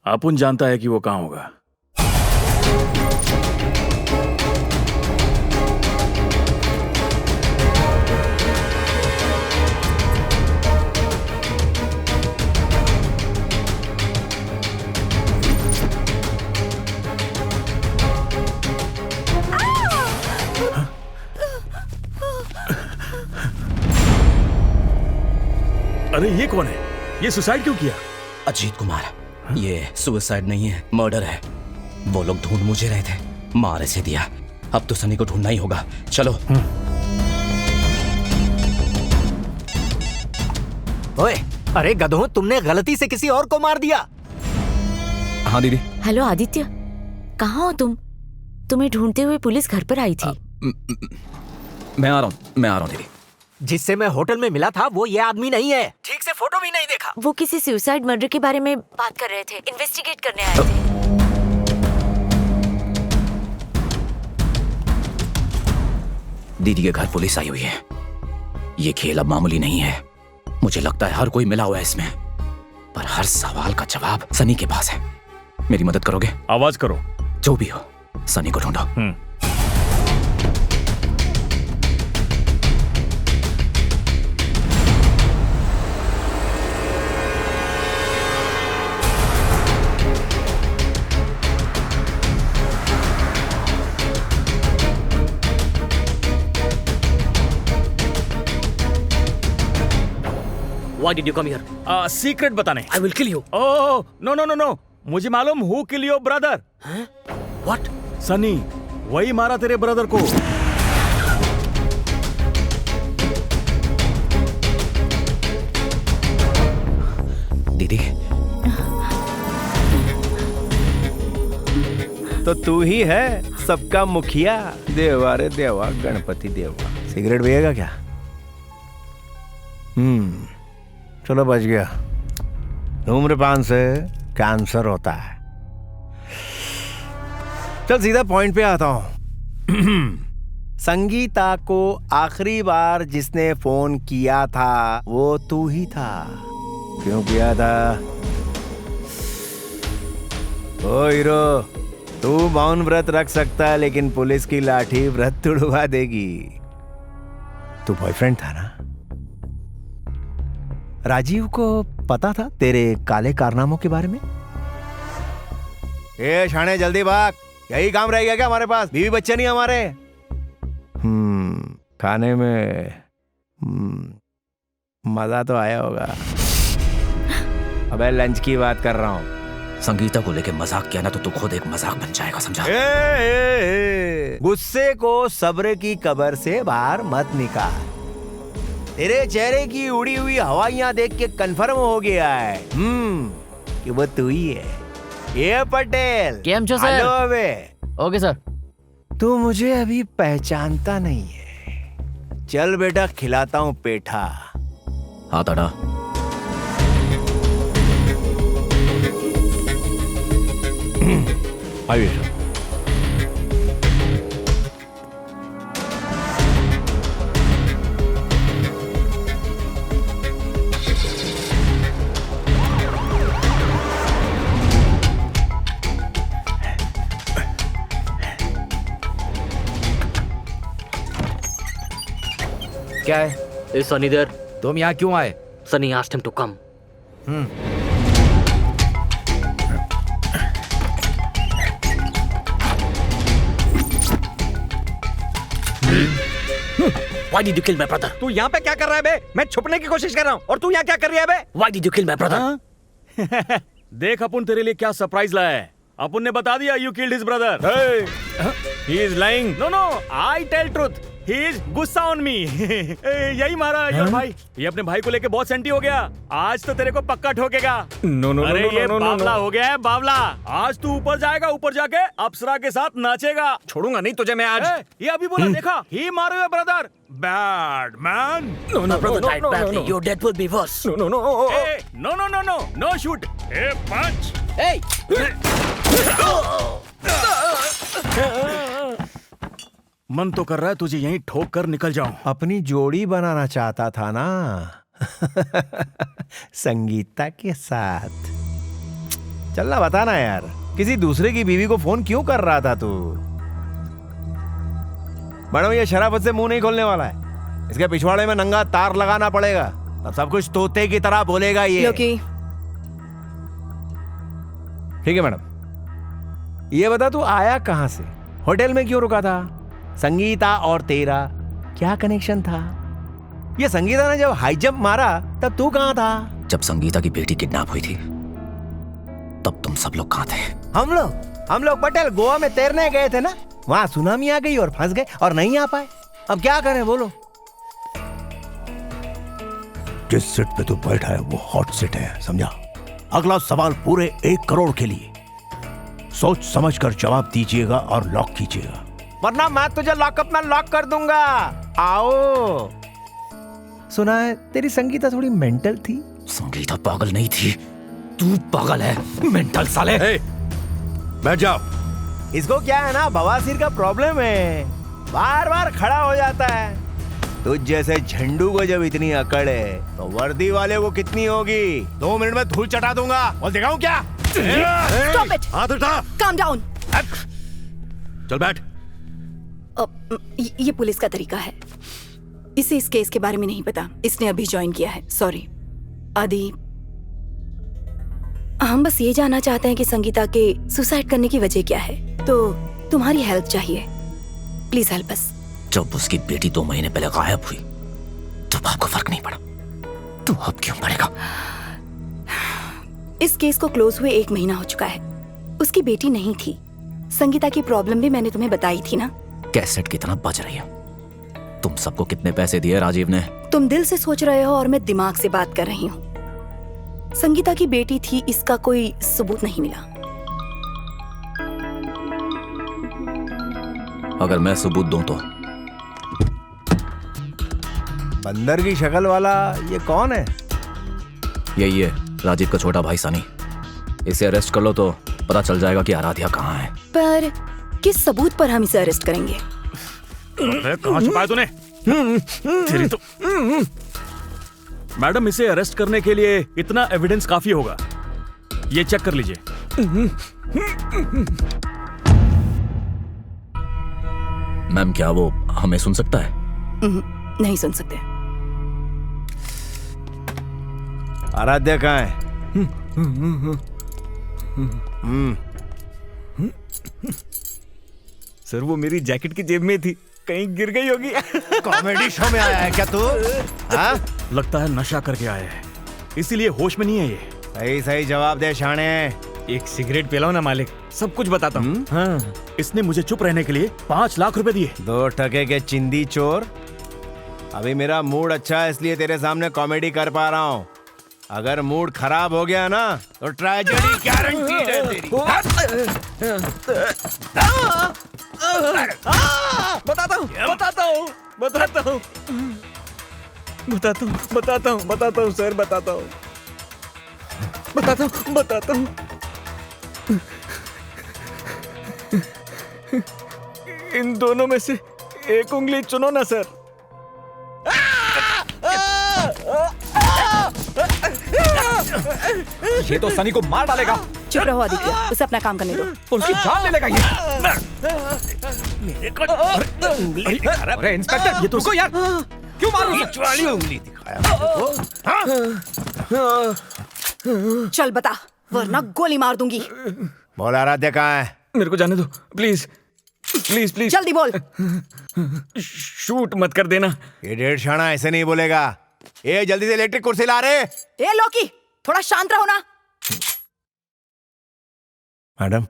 अपन जानता है कि वो कहां होगा। अरे ये कौन है? ये सुसाइड क्यों किया? अजीत कुमार। ये सुसाइड नहीं है, मर्डर है। वो लोग ढूंढ मुझे रहे थे, मार इसे दिया। अब तो सनी को ढूंढना ही होगा। चलो। ओए, अरे गधों, तुमने गलती से किसी और को मार दिया। हाँ दीदी। हेलो आदित्य, कहाँ हो तुम? तुम्हें ढूंढते हुए पुलिस घर पर आई थी। मैं आ रहा हूँ दीदी। जिससे मैं होटल में मिला था वो ये आदमी नहीं है। ठीक से फोटो भी नहीं देखा। वो किसी सुसाइड मर्डर के बारे में बात कर रहे थे, इन्वेस्टिगेट करने आए थे। दीदी के घर पुलिस आई हुई है। ये खेल अब मामूली नहीं है। मुझे लगता है हर कोई मिला हुआ है इसमें, पर हर सवाल का जवाब सनी के पास है। मेरी मदद करोगे? आवाज करो। जो भी हो, सनी को ढूंढो। Why did you come here? Secret बताने। I will kill you. Oh, no. मुझे मालूम who kill your brother. What? Sunny, वही मारा तेरे ब्रदर को। दीदी, तो तू ही है सबका मुखिया। देवा रे देवा, गणपति देवा। सिगरेट पिएगा क्या? चलो बच गया। धूम्रपान से कैंसर होता है। चल सीधा पॉइंट पे आता हूं। संगीता को आखिरी बार जिसने फोन किया था वो तू ही था। क्यों किया था? ओ हीरो, तू मौन व्रत रख सकता है लेकिन पुलिस की लाठी व्रत तुड़वा देगी। तू बॉयफ्रेंड था ना? राजीव को पता था तेरे काले कारनामों के बारे में? ए शाने, जल्दी भाग। यही काम रह गया क्या हमारे पास? बीवी बच्चे नहीं हमारे? खाने में मजा तो आया होगा। अबे लंच की बात कर रहा हूँ। संगीता को लेके मजाक किया ना तो तू खुद एक मजाक बन जाएगा, समझा? गुस्से को सब्र की कब्र से बाहर मत निकाल। तेरे चेहरे की उड़ी हुई हवाइयां देख के कंफर्म हो गया है कि वो तू ही है। ये पटेल केम छो सर? हेलो अबे। Okay sir. तू मुझे अभी पहचानता नहीं है। चल बेटा खिलाता हूँ पेठा। हाथ हटा। आइए। क्या है? Is Sunny there? तुम यहाँ क्यों आए? Sunny asked him to come. Why did you kill my brother? तू यहाँ पे क्या कर रहा है बे? मैं छुपने की कोशिश कर रहा हूँ और तू यहाँ क्या कर रही है बे? Why did you kill my brother? देख अपन तेरे लिए क्या सरप्राइज लाया है। अपन ने बता दिया you killed his brother. Hey, he is lying. No, no, I tell truth. He is गुस्सा on me. यही मारा यार भाई। ये अपने भाई को लेके बहुत सेंटी हो गया। आज तो तेरे को पक्का ठोकेगा। नो नो अरे नो ये नो बावला हो गया है बावला। आज तू ऊपर जाएगा, ऊपर जाके अप्सरा के साथ नाचेगा। छोड़ूंगा नहीं तुझे मैं आज। ये अभी बोला देखा, ही मारो ये brother. Bad man. No, no, brother no, died no, no, badly. no. Your death will be worse. No, no, no. No shoot. Hey, punch. Hey. मन तो कर रहा है तुझे यहीं ठोक कर निकल जाऊं। अपनी जोड़ी बनाना चाहता था ना संगीता के साथ। चलना बता ना यार, किसी दूसरे की बीवी को फोन क्यों कर रहा था तू? मैडम ये शराफत से मुंह नहीं खोलने वाला है। इसके पिछवाड़े में नंगा तार लगाना पड़ेगा, अब सब कुछ तोते की तरह बोलेगा ये। लोकी। ठीक है मैडम, ये बता तू आया कहां से? होटल में क्यों रुका था? संगीता और तेरा क्या कनेक्शन था? ये संगीता ने जब हाई जंप मारा तब तू कहां था? जब संगीता की बेटी किडनैप हुई थी तब तुम सब लोग कहां थे? हम लोग पटेल गोवा में तैरने गए थे ना, वहां सुनामी आ गई और फंस गए और नहीं आ पाए। अब क्या करें बोलो? जिस सीट पे तू बैठा है वो हॉट सीट है, समझा? अगला सवाल पूरे 1 करोड़ के लिए सोच समझ कर जवाब दीजिएगा और लॉक कीजिएगा, वरना मैं तुझे लॉकअप में लॉक कर दूंगा। आओ। सुना है तेरी संगीता थोड़ी मेंटल थी। संगीता पागल नहीं थी, तू पागल है, मेंटल साले। बैठ जाओ। इसको क्या है ना, बवासीर का प्रॉब्लम है, बार बार खड़ा हो जाता है। तुझ जैसे झंडू को जब इतनी अकड़ है तो वर्दी वाले को कितनी होगी? 2 मिनट में धूल चटा दूंगा। बोल दिखाऊं क्या? Stop it! हाथ उठा। Calm down. चल बैठ। ये पुलिस का तरीका है। इसे इस केस के बारे में नहीं पता, इसने अभी ज्वाइन किया है। सॉरी आदि, हम बस ये जानना चाहते हैं कि संगीता के सुसाइड करने की वजह क्या है, तो तुम्हारी हेल्प चाहिए। Please help us. जब उसकी बेटी 2 महीने पहले गायब हुई तब आपको फर्क नहीं पड़ा, तो अब क्यों पड़ेगा? इस केस को क्लोज हुए 1 महीना हो चुका है। उसकी बेटी नहीं थी। संगीता की प्रॉब्लम भी मैंने तुम्हें बताई थी ना। कैसेट कितना बज रही है? तुम सबको कितने पैसे दिए राजीव ने? तुम दिल से सोच रहे हो और मैं दिमाग से बात कर रही हूँ। संगीता की बेटी थी, इसका कोई सबूत नहीं मिला। अगर मैं सबूत दूं तो? बंदर की शक्ल वाला ये कौन है? यही है राजीव का छोटा भाई सनी। इसे अरेस्ट कर लो तो पता चल जाएगा कि आराध्या कहाँ है। पर किस सबूत पर हम इसे अरेस्ट करेंगे? कहाँ छुपाया तूने? तेरी तो। मैडम, इसे अरेस्ट करने के लिए इतना एविडेंस काफी होगा। ये चेक कर लीजिए। मैम, क्या वो हमें सुन सकता है? नहीं सुन सकते। आराध्या कहाँ है? सर वो मेरी जैकेट की जेब में थी, कहीं गिर गई होगी। कॉमेडी शो में आया है क्या तू? हाँ? लगता है नशा करके आया है, इसीलिए होश में नहीं है ये। सही सही जवाब दे शाणे। एक सिगरेट पिलाओ ना मालिक, सब कुछ बताता हूँ। हाँ, इसने मुझे चुप रहने के लिए 5 लाख रुपए दिए। 2 टके के चिंदी चोर। अभी मेरा मूड अच्छा है इसलिए तेरे सामने कॉमेडी कर पा रहा हूँ। अगर मूड खराब हो गया ना तो ट्रेजेडी गारंटीड है तेरी। बताता हूँ सर, बताता हूँ। इन दोनों में से एक उंगली चुनो ना सर। ये तो सनी को मार डालेगा। चुप रहो आदित्य, उसे अपना काम करने दो। उसकी जान ले लेगा ये। अरे इंस्पेक्टर, ये तो रुको यार, क्यों मारो उसे? उंगली दिखाया। चल बता, वरना गोली मार दूंगी। बोल आराध्या कहाँ है? मेरे को जाने दो प्लीज प्लीज प्लीज। जल्दी बोल। शूट मत कर देना। ये डेढ़ शाना ऐसे नहीं बोलेगा। ए जल्दी से इलेक्ट्रिक कुर्सी ला रे। ए लोकी, थोड़ा शांत रहो ना। मैडम,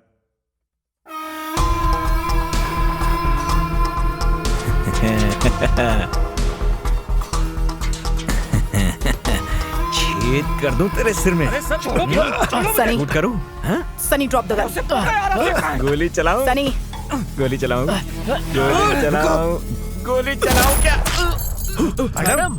छेद कर दूं तेरे सिर में। सनी, शूट करूं? Sunny drop the gun. गोली चलाऊं? सनी, गोली चलाऊं? गोली चलाऊं क्या? मैडम,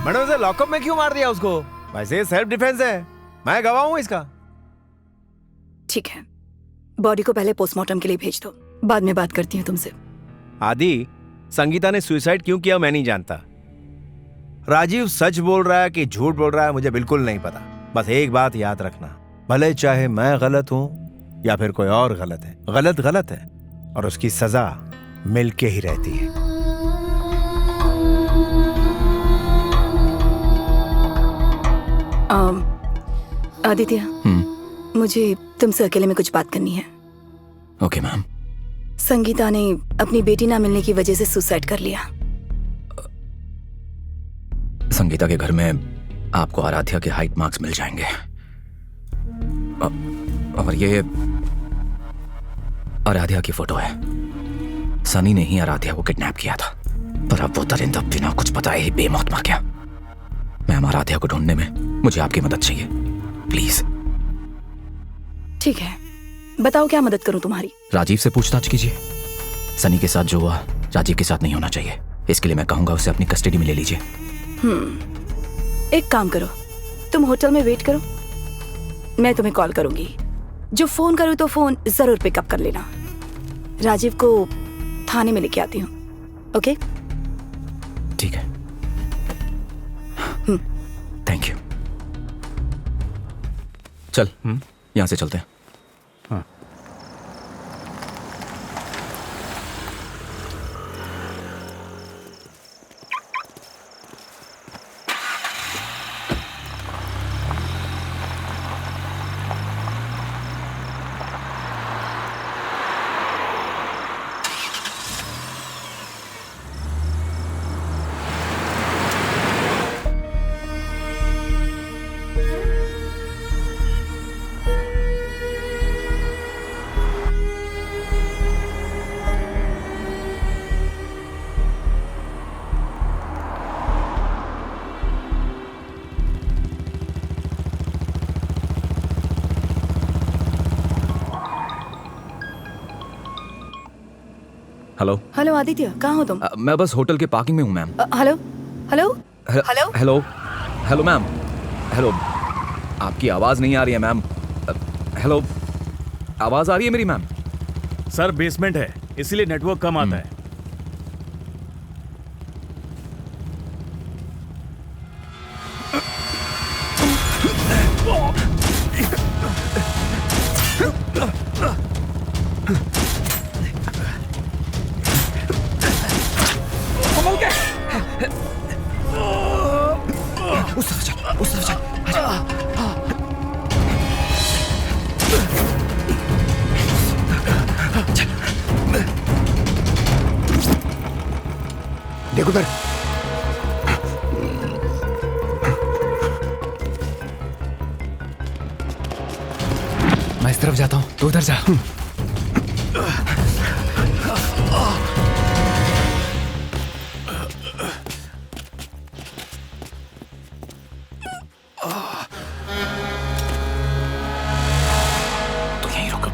मैडम से लॉकअप में क्यों मार दिया उसको? वैसे सेल्फ डिफेंस है, मैं गवाह हूं इसका। ठीक है, बॉडी को पहले पोस्टमार्टम के लिए भेज दो, बाद में बात करती हूँ तुमसे। आदि, संगीता ने सुसाइड क्यों किया मैं नहीं जानता। राजीव सच बोल रहा है कि झूठ बोल रहा है मुझे बिल्कुल नहीं पता। बस एक बात याद रखना, भले चाहे मैं गलत हूं या फिर कोई और गलत है, गलत गलत है और उसकी सजा मिलके ही रहती है। आदित्य, मुझे तुमसे अकेले में कुछ बात करनी है। Okay ma'am. संगीता ने अपनी बेटी ना मिलने की वजह से सुसाइड कर लिया। संगीता के घर में आपको आराध्या के हाइट मार्क्स मिल जाएंगे और ये आराध्या की फोटो है। सनी ने ही आराध्या को किडनैप किया था, पर अब वो दरिंदा बिना कुछ बताए ही बेमौत मर गया। मैम, आराध्या को ढूंढने में मुझे आपकी मदद चाहिए, प्लीज। ठीक है, बताओ क्या मदद करूं तुम्हारी? राजीव से पूछताछ कीजिए। सनी के साथ जो हुआ राजीव के साथ नहीं होना चाहिए, इसके लिए मैं कहूंगा उसे अपनी कस्टडी में ले लीजिए। एक काम करो, तुम होटल में वेट करो, मैं तुम्हें कॉल करूंगी। जो फोन करूं तो फोन जरूर पिकअप कर लेना। राजीव को थाने में लेके आती हूँ। ओके? ठीक है, थैंक यू। चल, यहां से चलते हैं। हेलो हेलो आदित्य, कहाँ हो तुम? मैं बस होटल के पार्किंग में हूँ ma'am. Hello hello hello hello hello ma'am, hello. आपकी आवाज नहीं आ रही है मैम। हेलो, आवाज आ रही है मेरी मैम? सर बेसमेंट है इसलिए नेटवर्क कम आता है। उस तरफ चल, उस तरफ चल। इस तरफ जाता हूँ, तू उधर जा। तू यहीं रुक।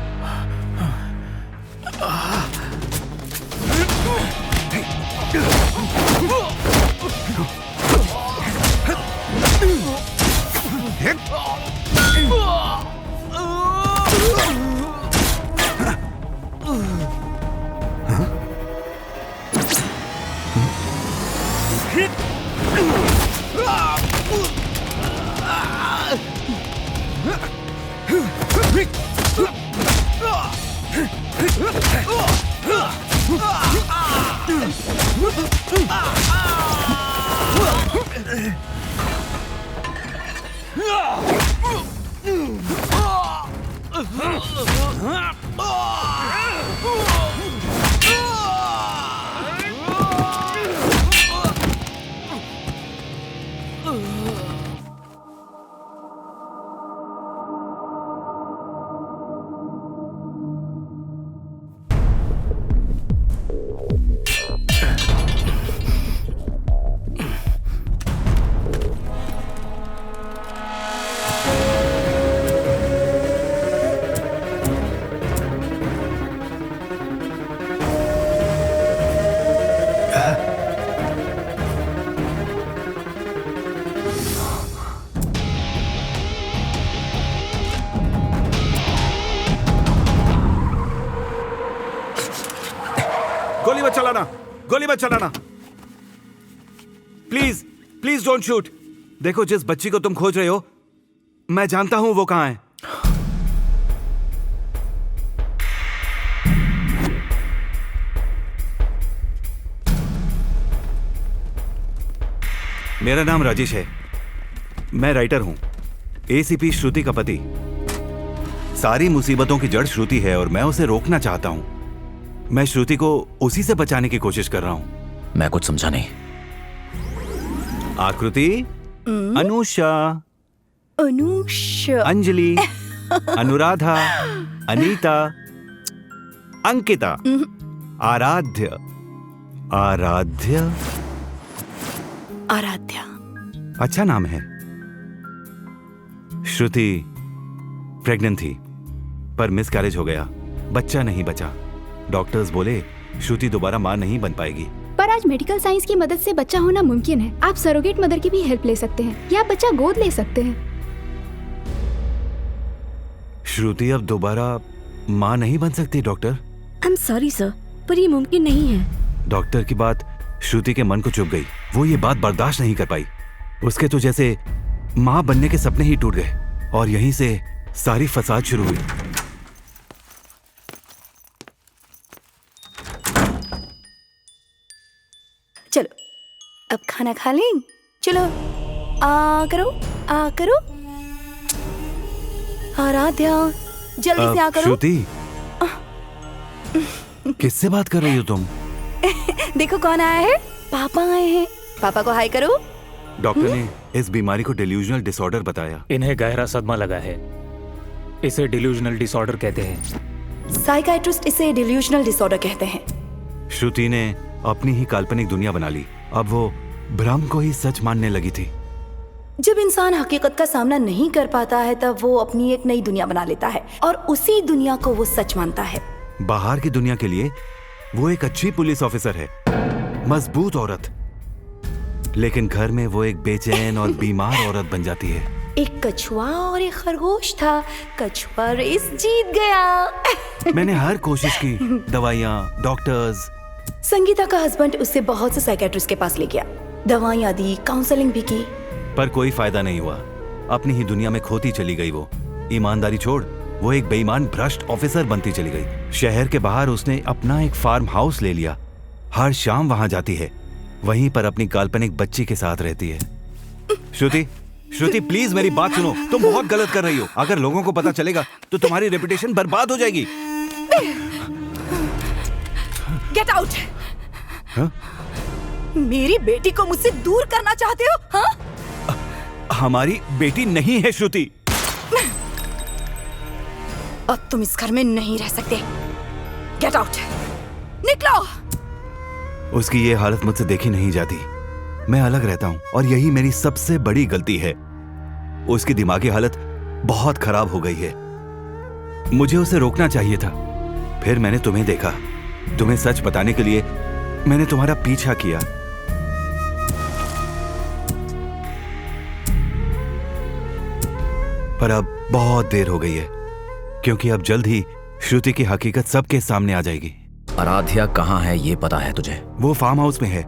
गोली मत चलाना, गोली मत चलाना। Please please don't shoot. देखो, जिस बच्ची को तुम खोज रहे हो, मैं जानता हूं वो कहां है। मेरा नाम राजेश है, मैं राइटर हूं, एसीपी श्रुति का पति। सारी मुसीबतों की जड़ श्रुति है और मैं उसे रोकना चाहता हूं। मैं श्रुति को उसी से बचाने की कोशिश कर रहा हूं। मैं कुछ समझा नहीं। आकृति, अनुषा, अनुषा, अंजलि, अनुराधा, अनीता, अंकिता, आराध्य, आराध्य, आराध्या। अच्छा नाम है। श्रुति प्रेग्नेंट थी पर मिसकैरेज हो गया, बच्चा नहीं बचा। डॉक्टर्स बोले श्रुति दोबारा मां नहीं बन पाएगी। पर आज मेडिकल साइंस की मदद से बच्चा होना मुमकिन है। आप सरोगेट मदर की भी हेल्प ले सकते हैं या बच्चा गोद ले सकते हैं। श्रुति अब दोबारा मां नहीं बन सकती doctor. I am sorry sir, पर ये मुमकिन नहीं है। डॉक्टर की बात श्रुति के मन को चुभ गई। वो ये बात बर्दाश्त नहीं कर पाई। उसके तो जैसे मां बनने के सपने ही टूट गए और यहीं से सारी फसाद शुरू हुई। चलो अब खाना खा लें। चलो करो, करो। आराध्या जल्दी से करो। श्रुति, किससे बात कर रही हो तुम? देखो कौन आया है। पापा आए हैं। पापा को हाय करो। डॉक्टर ने इस बीमारी को डिल्यूजनल डिसऑर्डर बताया। इन्हें गहरा सदमा लगा है, इसे डिल्यूजनल डिसऑर्डर कहते हैं। साइकाइट्रिस्ट इसे डिल्यूजनल डिसऑर्डर कहते हैं। श्रुति ने अपनी ही काल्पनिक दुनिया बना ली। अब वो भ्रम को ही सच मानने लगी थी। जब इंसान हकीकत का सामना नहीं कर पाता है तब वो अपनी एक नई दुनिया बना लेता है और उसी दुनिया को वो सच मानता है। बाहर की दुनिया के लिए वो एक अच्छी पुलिस ऑफिसर है, मजबूत औरत, लेकिन घर में वो एक बेचैन और बीमार औरत बन जाती है। एक कछुआ और एक खरगोश था। कछुआ रेस जीत गया। मैंने हर कोशिश की, दवाइयाँ, डॉक्टर्स। संगीता का हस्बैंड उससे बहुत से साइकेट्रिस्ट के पास ले गया, दवाइयाँ दी, काउंसलिंग भी की, पर कोई फायदा नहीं हुआ। अपनी ही दुनिया में खोती चली गई। वो ईमानदारी छोड़ वो एक बेईमान भ्रष्ट ऑफिसर बनती चली गई। शहर के बाहर उसने अपना एक फार्म हाउस ले लिया। हर शाम वहां जाती है, वहीं पर अपनी काल्पनिक बच्ची के साथ रहती है। श्रुति, श्रुति प्लीज मेरी बात सुनो। तुम बहुत गलत कर रही हो। अगर लोगों को पता चलेगा तो तुम्हारी रेपुटेशन बर्बाद हो जाएगी। Get out. मेरी बेटी को मुझसे दूर करना चाहते हो? हाँ? हमारी बेटी नहीं है श्रुति। अब तुम इस घर में नहीं रह सकते। गेट आउट, निकलो। उसकी ये हालत मुझसे देखी नहीं जाती। मैं अलग रहता हूँ और यही मेरी सबसे बड़ी गलती है। उसकी दिमागी हालत बहुत खराब हो गई है। मुझे उसे रोकना चाहिए था। फिर मैंने तुम्हें देखा। तुम्हें सच बताने के लिए मैंने तुम्हारा पीछा किया। पर अब बहुत देर हो गई है, क्योंकि अब जल्द ही श्रुति की हकीकत सबके सामने आ जाएगी। आराध्या कहाँ है ये पता है तुझे? वो फार्म हाउस में है।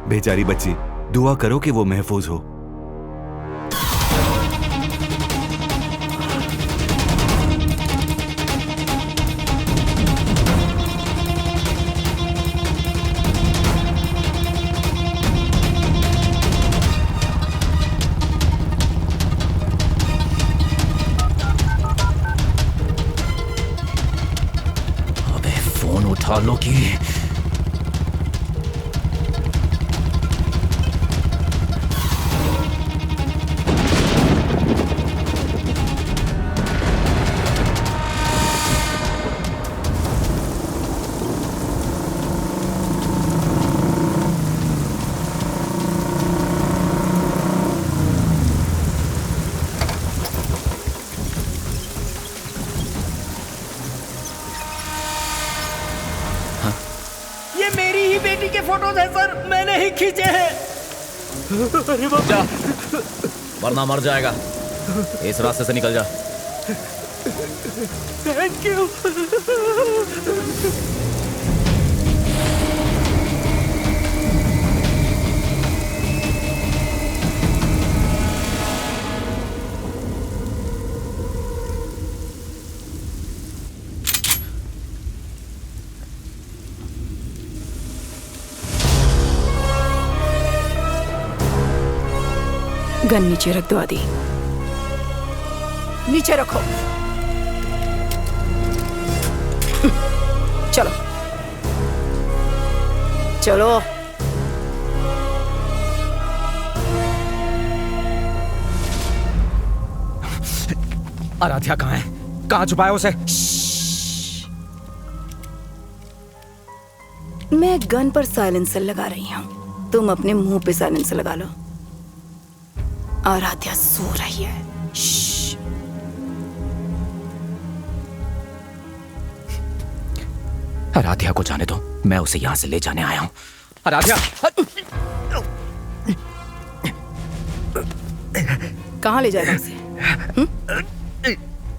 बेचारी बच्ची, दुआ करो कि वो महफूज हो। उठा लो कि फोटोज है सर, मैंने ही खींचे हैं। अरे बाप रे, वरना मर जाएगा। इस रास्ते से निकल जा। Thank you. गन नीचे रख दो आदि। नीचे रखो। चलो चलो। आराध्या कहाँ है? कहाँ छुपाया उसे? मैं गन पर साइलेंसर लगा रही हूँ, तुम अपने मुंह पे साइलेंसर लगा लो। आराध्या सो रही है। आराध्या को जाने दो, मैं उसे यहां से ले जाने आया हूं। आराध्या! कहाँ ले जाएगा उसे?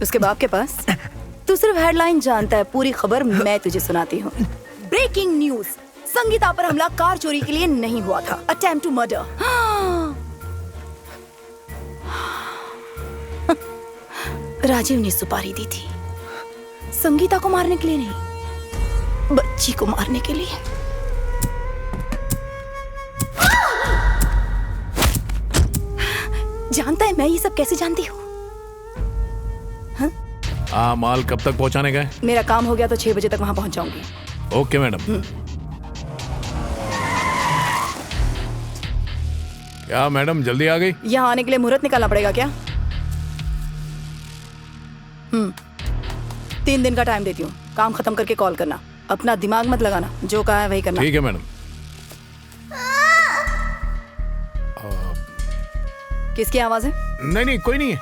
उसके बाप के पास? तू सिर्फ हेडलाइन जानता है, पूरी खबर मैं तुझे सुनाती हूँ। ब्रेकिंग न्यूज, संगीता पर हमला कार चोरी के लिए नहीं हुआ था, अटेम्प्ट टू मर्डर। राजीव ने सुपारी दी थी, संगीता को मारने के लिए नहीं, बच्ची को मारने के लिए। जानता है मैं ये सब कैसे जानती हूँ? हाँ, माल कब तक पहुंचाने का है? मेरा काम हो गया तो 6 बजे तक वहां पहुंच जाऊंगी। Okay madam. क्या मैडम जल्दी आ गई? यहाँ आने के लिए मुहूर्त निकालना पड़ेगा क्या? 3 दिन का टाइम देती हूँ, काम खत्म करके कॉल करना। अपना दिमाग मत लगाना, जो कहा है वही करना। ठीक है मैडम। किसकी आवाज है? नहीं कोई नहीं है।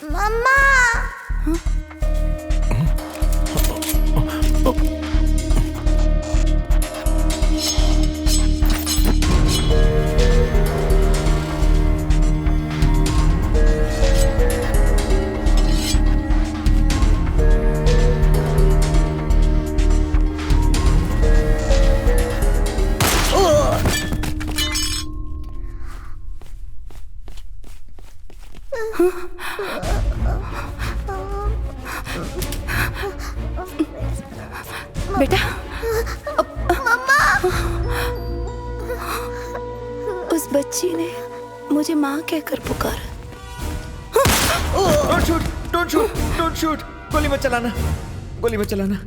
मम्मा। बेटा, मम्मा। उस बच्ची ने मुझे माँ कहकर पुकारा। Don't shoot, don't shoot, don't shoot. गोली मत चलाना, गोली मत चलाना।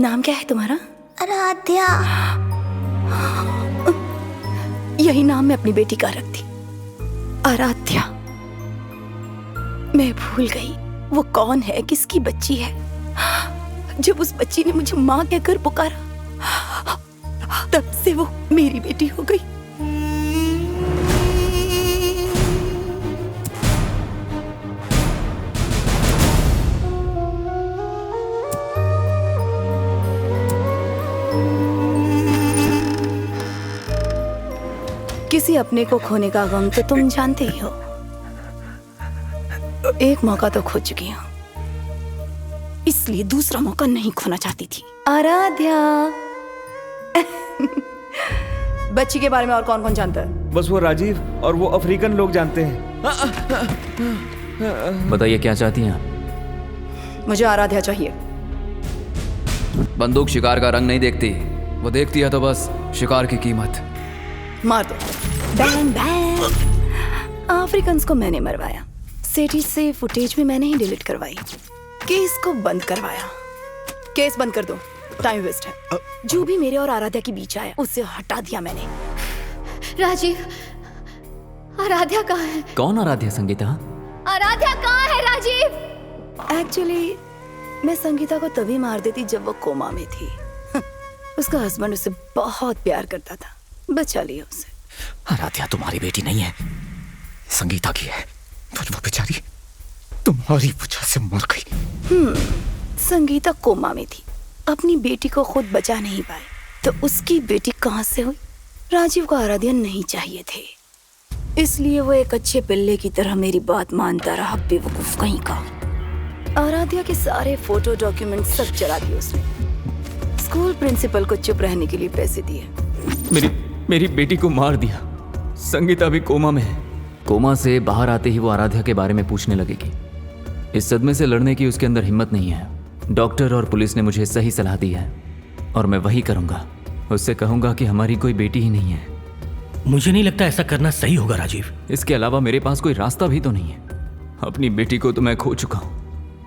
नाम क्या है तुम्हारा? आराध्या। यही नाम मैं अपनी बेटी का रखती, आराध्या। मैं भूल गई वो कौन है, किसकी बच्ची है। जब उस बच्ची ने मुझे माँ कहकर पुकारा, तब से वो मेरी बेटी हो गई। किसी अपने को खोने का गम तो तुम जानते ही हो। एक मौका तो खो चुकी हूँ, इसलिए दूसरा मौका नहीं खोना चाहती थी। आराध्या। बच्ची के बारे में और कौन कौन जानता है? बस वो राजीव और वो अफ्रीकन लोग जानते हैं। बताइए क्या चाहती हैं आप? मुझे आराध्या चाहिए। बंदूक शिकार का रंग नहीं देखती, वो देखती है तो बस शिकार की कीमत। मार दो। Bang bang. अफ्रीकन्स को मैंने मरवाया, सिटी से फुटेज भी मैंने ही डिलीट करवाई, केस को बंद करवाया। केस बंद कर दो, टाइम वेस्ट है। जो भी मेरे और आराध्या के बीच आया उसे हटा दिया मैंने। राजीव, आराध्या कहाँ है? कौन आराध्या? संगीता? आराध्या कहाँ है राजीव? एक्चुअली मैं संगीता को तभी मार देती जब वो कोमा में थी। उसका हस्बैंड उसे बहुत प्यार करता था, बचा लिया उसे। आराध्या तुम्हारी बेटी नहीं है, संगीता की है। और वो बेचारी तुम्हारी वजह से मर गई। संगीता कोमा में थी, अपनी बेटी को खुद बचा नहीं पाए, तो उसकी बेटी कहाँ से हुई? राजीव को आराध्या नहीं चाहिए थे, इसलिए वो एक अच्छे पिल्ले की तरह मेरी बात मानता रहा। बेवकूफ कहीं का। आराध्या के सारे फोटो डॉक्यूमेंट सब चला दिए उसने। स्कूल प्रिंसिपल को चुप रहने के लिए पैसे दिए। मेरी बेटी को मार दिया। संगीता भी कोमा में है। कोमा से बाहर आते ही वो आराध्या के बारे में पूछने लगेगी। इस सदमे से लड़ने की उसके अंदर हिम्मत नहीं है। डॉक्टर और पुलिस ने मुझे सही सलाह दी है और मैं वही करूंगा। उससे कहूंगा कि हमारी कोई बेटी ही नहीं है। मुझे नहीं लगता ऐसा करना सही होगा राजीव। इसके अलावा मेरे पास कोई रास्ता भी तो नहीं है। अपनी बेटी को तो मैं खो चुका हूं,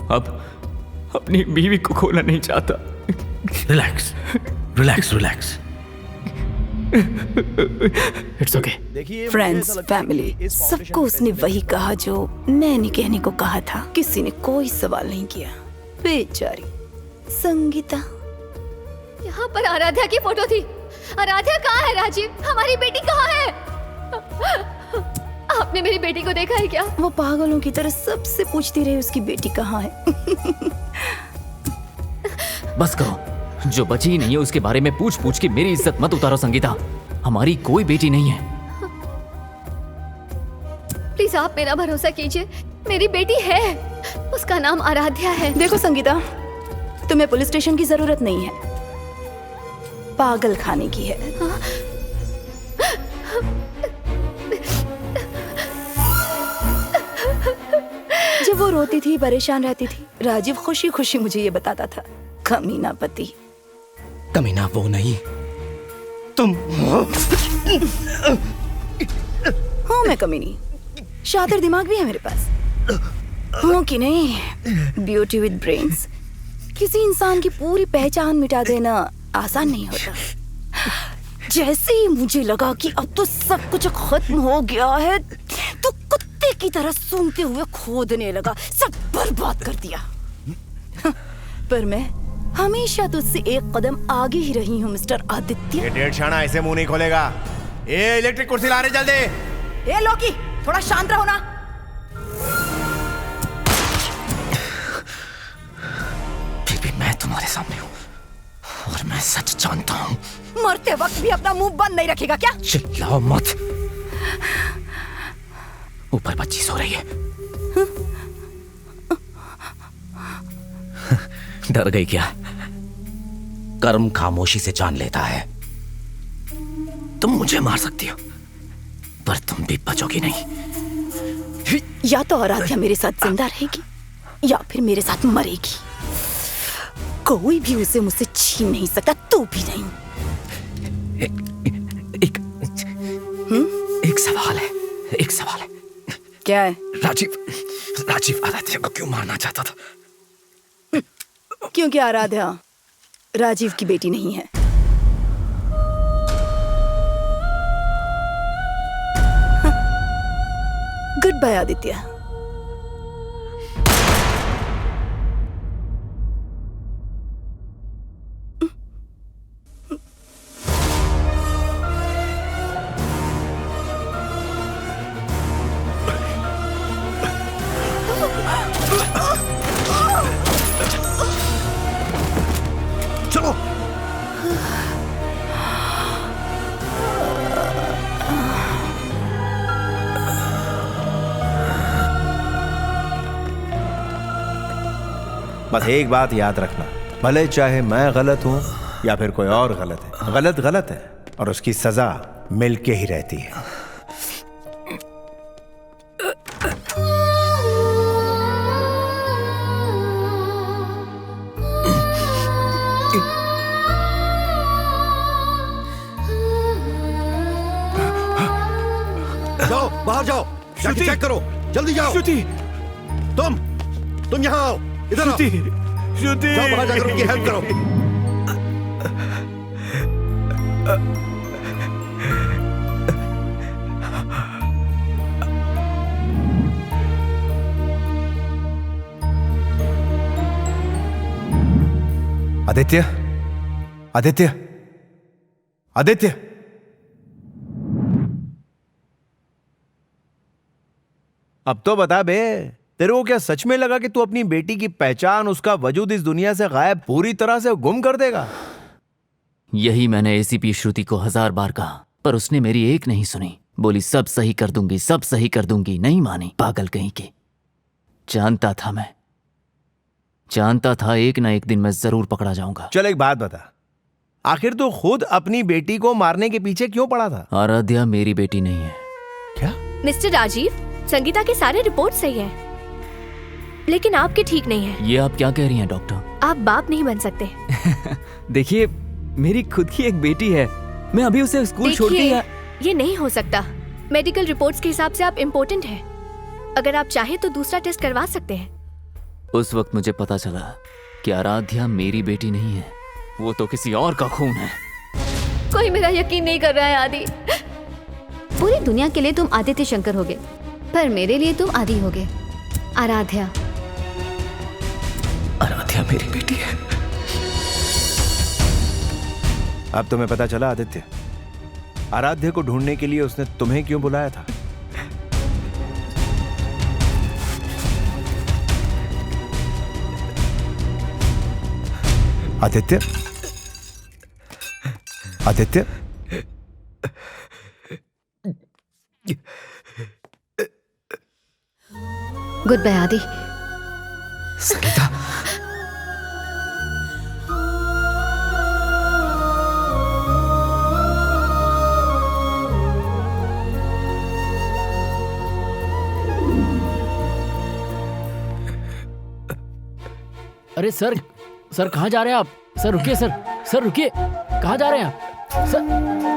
अब अपनी बीवी को खोना नहीं चाहता। Relax relax relax. It's okay. Friends, family, सबको उसने वही कहा जो मैंने कहने को कहा था। किसी ने कोई सवाल नहीं किया। बेचारी संगीता। यहाँ पर आराध्या की फोटो थी। आराध्या कहाँ है राजीव? हमारी बेटी कहाँ है? आपने मेरी बेटी को देखा है क्या? वो पागलों की तरह सबसे पूछती रही उसकी बेटी कहाँ है। बस करो, जो बची ही नहीं है उसके बारे में पूछ पूछ के मेरी इज्जत मत उतारो संगीता। हमारी कोई बेटी नहीं है। प्लीज आप मेरा भरोसा कीजिए, मेरी बेटी है, उसका नाम आराध्या है। देखो संगीता, तुम्हें पुलिस स्टेशन की जरूरत नहीं है, पागल खाने की है। जब वो रोती थी, परेशान रहती थी, राजीव खुशी खुशी मुझे ये बताता था। कमीना पति। कमीना वो नहीं, तुम हूँ मैं कमीनी। शातिर दिमाग भी है मेरे पास, हूँ कि नहीं? Beauty with brains. किसी इंसान की पूरी पहचान मिटा देना आसान नहीं होता। जैसे ही मुझे लगा कि अब तो सब कुछ खत्म हो गया है, तो कुत्ते की तरह सूंघते हुए खोदने लगा, सब बर्बाद कर दिया। पर मैं हमेशा तुझसे एक कदम आगे ही रही हूँ मिस्टर आदित्य। ये डेढ़ शाना ऐसे मुंह नहीं खोलेगा। ए इलेक्ट्रिक कुर्सी ला रहे जल्दी। ए लोकी, थोड़ा शांत रहो ना। फिर भी मैं तुम्हारे सामने हूँ और मैं सच जानता हूँ। मरते वक्त भी अपना मुंह बंद नहीं रखेगा क्या? चिल्लाओ मत। ऊपर बच्ची सो रही है। डर गई क्या? कर्म खामोशी से जान लेता है। तुम मुझे मार सकती हो, पर तुम भी बचोगी नहीं। या तो आराध्या मेरे साथ जिंदा रहेगी या फिर मेरे साथ मरेगी। कोई भी उसे मुझसे छीन नहीं सकता, तू भी नहीं। एक सवाल है, एक सवाल है। क्या है? राजीव आराध्या को क्यों मारना चाहता था? क्योंकि आराध्या राजीव की बेटी नहीं है। Goodbye Aditya. चलो। बस एक बात याद रखना, भले चाहे मैं गलत हूं या फिर कोई और गलत है, गलत गलत है और उसकी सजा मिलके ही रहती है। जाओ बाहर जाओ, जाके चेक करो, जल्दी जाओ। श्रुति, तुम यहाँ आओ, इधर आओ। श्रुति, जाओ बाहर जाकर उनकी हेल्प करो। आदित्य, आदित्य, आदित्य, अब तो बता बे, तेरे को क्या सच में लगा कि तू अपनी बेटी की पहचान, उसका वजूद इस दुनिया से गायब, पूरी तरह से गुम कर देगा? यही मैंने एसीपी श्रुति को 1000 बार कहा, पर उसने मेरी एक नहीं सुनी। बोली सब सही कर दूंगी, सब सही कर दूंगी, नहीं मानी, पागल कहीं की। जानता था मैं, जानता था एक ना एक दिन मैं जरूर पकड़ा जाऊंगा। चल एक बात बता, आखिर तू खुद अपनी बेटी को मारने के पीछे क्यों पड़ा था? आराध्या मेरी बेटी नहीं है। क्या? मिस्टर राजीव, संगीता के सारे रिपोर्ट सही हैं, लेकिन आपके ठीक नहीं है। ये आप क्या कह रही हैं डॉक्टर? आप बाप नहीं बन सकते। देखिए, मेरी खुद की एक बेटी है, मैं अभी उसे स्कूल छोड़ के ये नहीं हो सकता। मेडिकल रिपोर्ट्स के हिसाब से आप इम्पोर्टेंट हैं। अगर आप चाहें तो दूसरा टेस्ट करवा सकते हैं। उस वक्त मुझे पता चला कि आराध्या मेरी बेटी नहीं है, वो तो किसी और का खून है। कोई मेरा यकीन नहीं कर रहा है आदि। पूरी दुनिया के लिए तुम आदित्य शंकर होगे, पर मेरे लिए तुम आदि होगे। आराध्या, आराध्या मेरी बेटी है। अब तुम्हें पता चला आदित्य, आराध्या को ढूंढने के लिए उसने तुम्हें क्यों बुलाया था? आदित्य, आदित्य, गुड बाय आदि। संगीता, अरे सर, सर कहाँ जा रहे हैं आप? सर रुकिए, सर, सर रुकिए, कहाँ जा रहे हैं आप? सर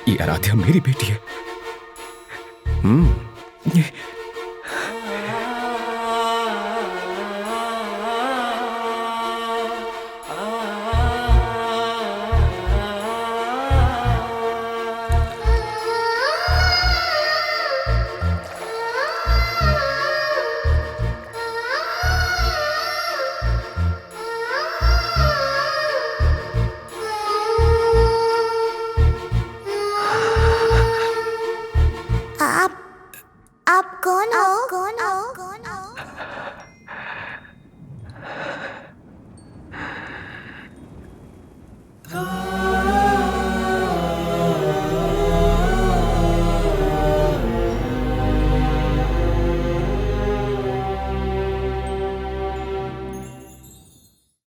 ये आराध्या मेरी बेटी है।